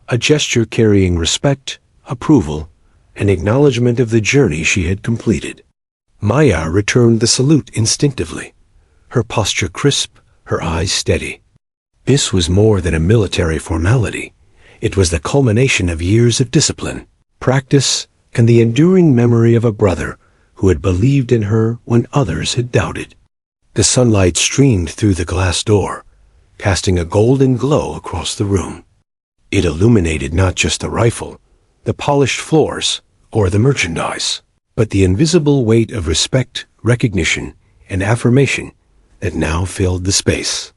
a gesture carrying respect, approval, and acknowledgement of the journey she had completed. Maya returned the salute instinctively, her posture crisp, her eyes steady. This was more than a military formality. It was the culmination of years of discipline, practice, and the enduring memory of a brother who had believed in her when others had doubted. The sunlight streamed through the glass door, casting a golden glow across the room. It illuminated not just the rifle, the polished floors, or the merchandise, but the invisible weight of respect, recognition, and affirmation that now filled the space.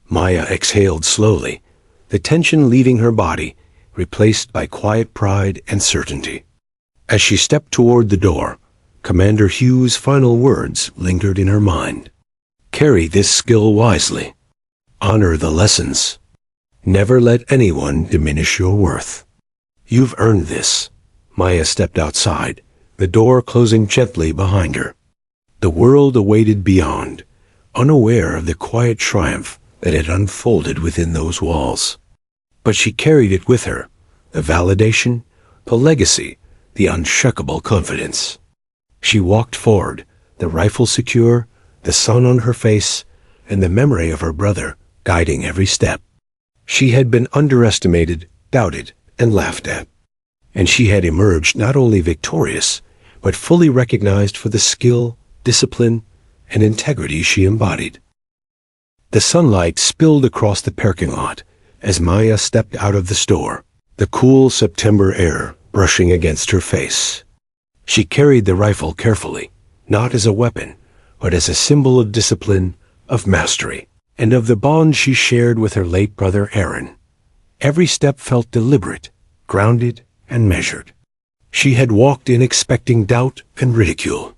Maya exhaled slowly, the tension leaving her body, replaced by quiet pride and certainty. As she stepped toward the door, Commander Hughes' final words lingered in her mind. Carry this skill wisely. Honor the lessons. Never let anyone diminish your worth. You've earned this. Maya stepped outside, the door closing gently behind her. The world awaited beyond, unaware of the quiet triumph that had unfolded within those walls. But she carried it with her, the validation, the legacy, the unshakable confidence. She walked forward, the rifle secure, the sun on her face, and the memory of her brother guiding every step. She had been underestimated, doubted, and laughed at. And she had emerged not only victorious, but fully recognized for the skill, discipline, and integrity she embodied. The sunlight spilled across the parking lot as Maya stepped out of the store, the cool September air brushing against her face. She carried the rifle carefully, not as a weapon, but as a symbol of discipline, of mastery, and of the bond she shared with her late brother Aaron. Every step felt deliberate, grounded, and measured. She had walked in expecting doubt and ridicule.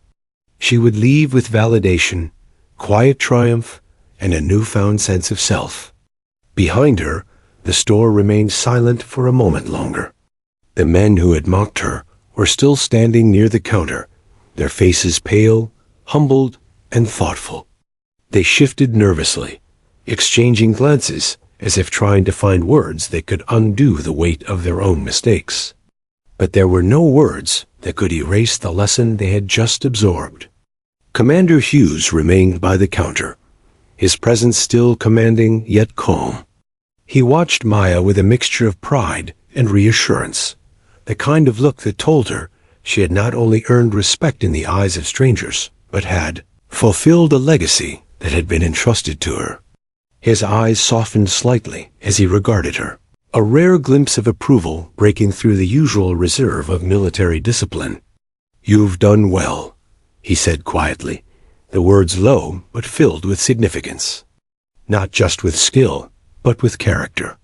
She would leave with validation, quiet triumph, and a newfound sense of self. Behind her, the store remained silent for a moment longer. The men who had mocked her were still standing near the counter, their faces pale, humbled, and thoughtful. They shifted nervously, exchanging glances as if trying to find words that could undo the weight of their own mistakes. But there were no words that could erase the lesson they had just absorbed. Commander Hughes remained by the counter, his presence still commanding yet calm. He watched Maya with a mixture of pride and reassurance, the kind of look that told her she had not only earned respect in the eyes of strangers, but had fulfilled a legacy that had been entrusted to her. His eyes softened slightly as he regarded her, a rare glimpse of approval breaking through the usual reserve of military discipline. "You've done well," he said quietly, the words low but filled with significance. Not just with skill, but with character.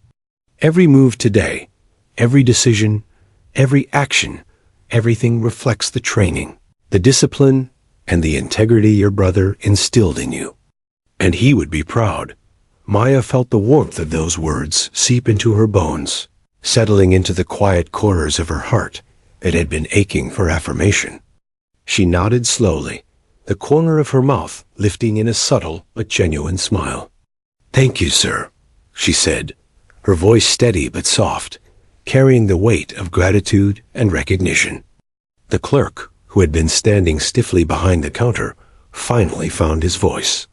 Every move today, every decision, every action, everything reflects the training, the discipline, and the integrity your brother instilled in you. And he would be proud. Maya felt the warmth of those words seep into her bones, settling into the quiet corners of her heart that had been aching for affirmation. She nodded slowly, the corner of her mouth lifting in a subtle but genuine smile. "Thank you, sir," she said, her voice steady but soft, carrying the weight of gratitude and recognition. The clerk, who had been standing stiffly behind the counter, finally found his voice.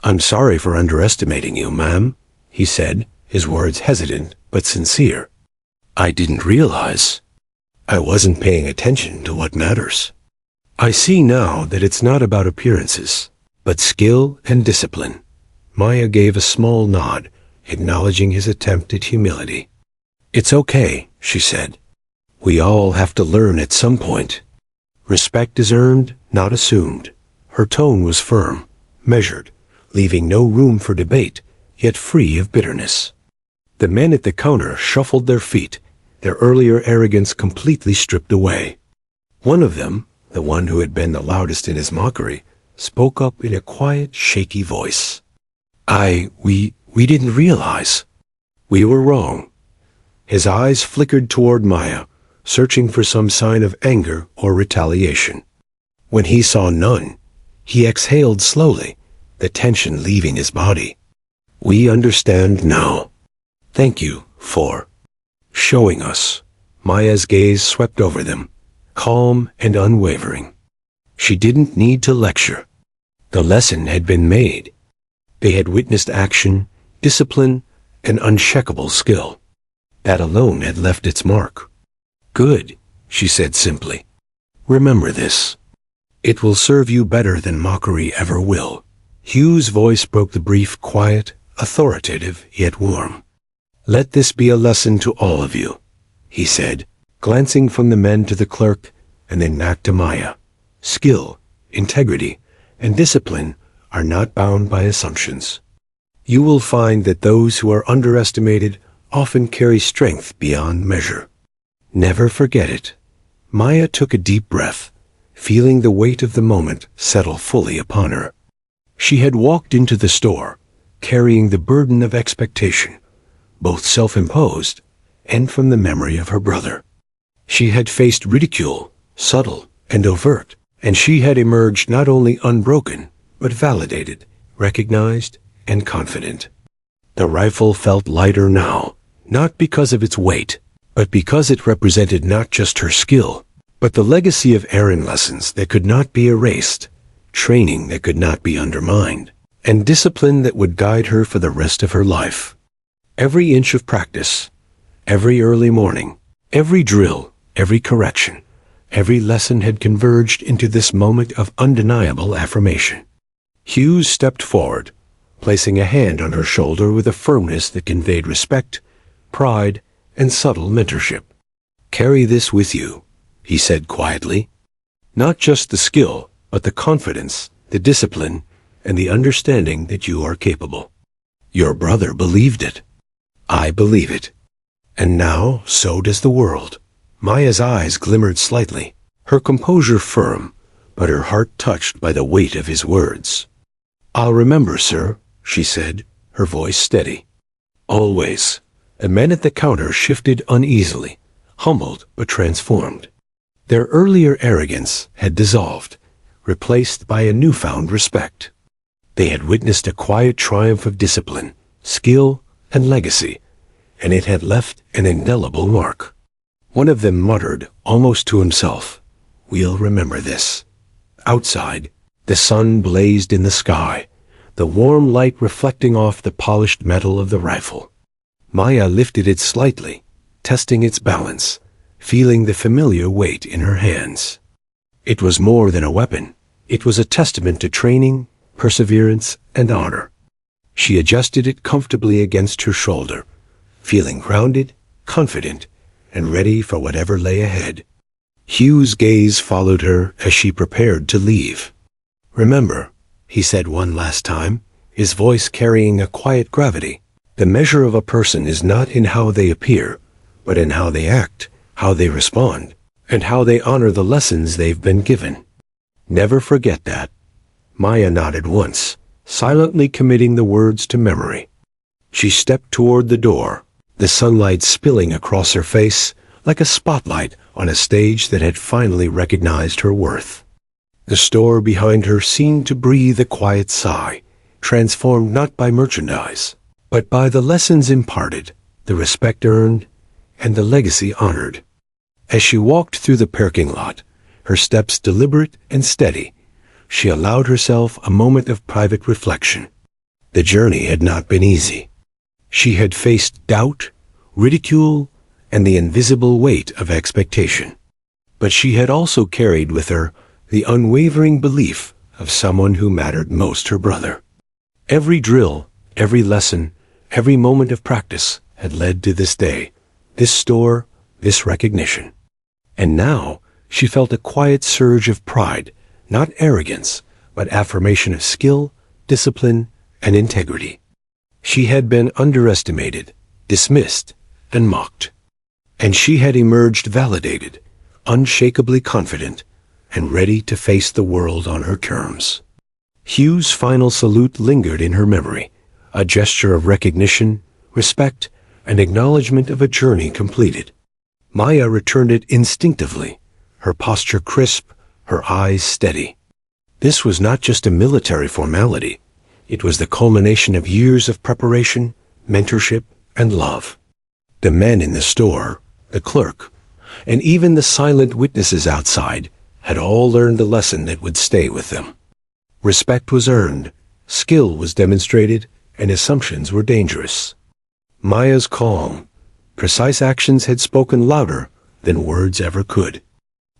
I'm sorry for underestimating you, ma'am," he said, his words hesitant but sincere. "I didn't realize. I wasn't paying attention to what matters. I see now that it's not about appearances, but skill and discipline." Maya gave a small nod, acknowledging his attempt at humility. "It's okay," she said. "We all have to learn at some point." Respect is earned, not assumed. Her tone was firm, measured, leaving no room for debate, yet free of bitterness. The men at the counter shuffled their feet, their earlier arrogance completely stripped away. One of them, the one who had been the loudest in his mockery, spoke up in a quiet, shaky voice. We didn't realize. We were wrong. His eyes flickered toward Maya, searching for some sign of anger or retaliation. When he saw none, he exhaled slowly, the tension leaving his body. We understand now. Thank you for showing us. Maya's gaze swept over them, calm and unwavering. She didn't need to lecture. The lesson had been made. They had witnessed action, discipline, and unshakable skill. That alone had left its mark. Good, she said simply. Remember this. It will serve you better than mockery ever will. Hugh's voice broke the brief, quiet, authoritative, yet warm. Let this be a lesson to all of you, he said, glancing from the men to the clerk and then back to Maya. Skill, integrity, and discipline are not bound by assumptions. You will find that those who are underestimated often carry strength beyond measure. Never forget it. Maya took a deep breath, feeling the weight of the moment settle fully upon her. She had walked into the store, carrying the burden of expectation, both self-imposed and from the memory of her brother. She had faced ridicule, subtle and overt, and she had emerged not only unbroken, but validated, recognized, and confident. The rifle felt lighter now, not because of its weight, but because it represented not just her skill, but the legacy of errand lessons that could not be erased, training that could not be undermined, and discipline that would guide her for the rest of her life. Every inch of practice, every early morning, every drill, every correction, every lesson had converged into this moment of undeniable affirmation. Hughes stepped forward, placing a hand on her shoulder with a firmness that conveyed respect, pride, and subtle mentorship. Carry this with you, he said quietly. Not just the skill, but the confidence, the discipline, and the understanding that you are capable. Your brother believed it. I believe it. And now, so does the world. Maya's eyes glimmered slightly, her composure firm, but her heart touched by the weight of his words. I'll remember, sir, she said, her voice steady. Always. The men at the counter shifted uneasily, humbled but transformed. Their earlier arrogance had dissolved, replaced by a newfound respect. They had witnessed a quiet triumph of discipline, skill, and legacy, and it had left an indelible mark. One of them muttered, almost to himself, We'll remember this. Outside, the sun blazed in the sky, the warm light reflecting off the polished metal of the rifle. Maya lifted it slightly, testing its balance, feeling the familiar weight in her hands. It was more than a weapon. It was a testament to training, perseverance, and honor. She adjusted it comfortably against her shoulder, feeling grounded, confident, and ready for whatever lay ahead. Hugh's gaze followed her as she prepared to leave. Remember, he said one last time, his voice carrying a quiet gravity, the measure of a person is not in how they appear, but in how they act, how they respond, and how they honor the lessons they've been given. Never forget that. Maya nodded once, silently committing the words to memory. She stepped toward the door, the sunlight spilling across her face like a spotlight on a stage that had finally recognized her worth. The store behind her seemed to breathe a quiet sigh, transformed not by merchandise, but by the lessons imparted, the respect earned, and the legacy honored. As she walked through the parking lot, her steps deliberate and steady, she allowed herself a moment of private reflection. The journey had not been easy. She had faced doubt, ridicule, and the invisible weight of expectation. But she had also carried with her the unwavering belief of someone who mattered most, her brother. Every drill, every lesson, every moment of practice had led to this day, this store, this recognition. And now, she felt a quiet surge of pride, not arrogance, but affirmation of skill, discipline, and integrity. She had been underestimated, dismissed, and mocked. And she had emerged validated, unshakably confident, and ready to face the world on her terms. Hugh's final salute lingered in her memory, a gesture of recognition, respect, and acknowledgement of a journey completed. Maya returned it instinctively, her posture crisp, her eyes steady. This was not just a military formality. It was the culmination of years of preparation, mentorship, and love. The men in the store, the clerk, and even the silent witnesses outside had all learned a lesson that would stay with them. Respect was earned, skill was demonstrated, and assumptions were dangerous. Maya's calm, precise actions had spoken louder than words ever could.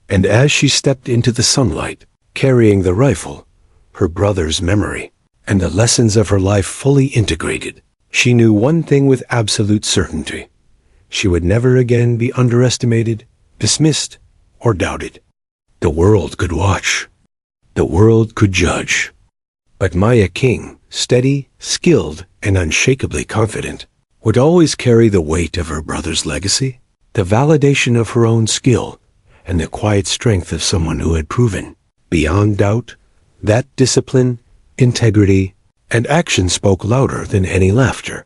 And as she stepped into the sunlight, carrying the rifle, her brother's memory, and the lessons of her life fully integrated, she knew one thing with absolute certainty. She would never again be underestimated, dismissed, or doubted. The world could watch. The world could judge. But Maya King, steady, skilled, and unshakably confident, would always carry the weight of her brother's legacy, the validation of her own skill, and the quiet strength of someone who had proven, beyond doubt, that discipline, integrity, and action spoke louder than any laughter.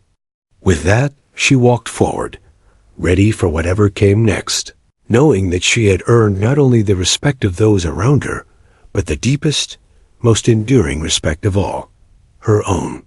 With that, she walked forward, ready for whatever came next, knowing that she had earned not only the respect of those around her, but the deepest, most enduring respect of all, her own.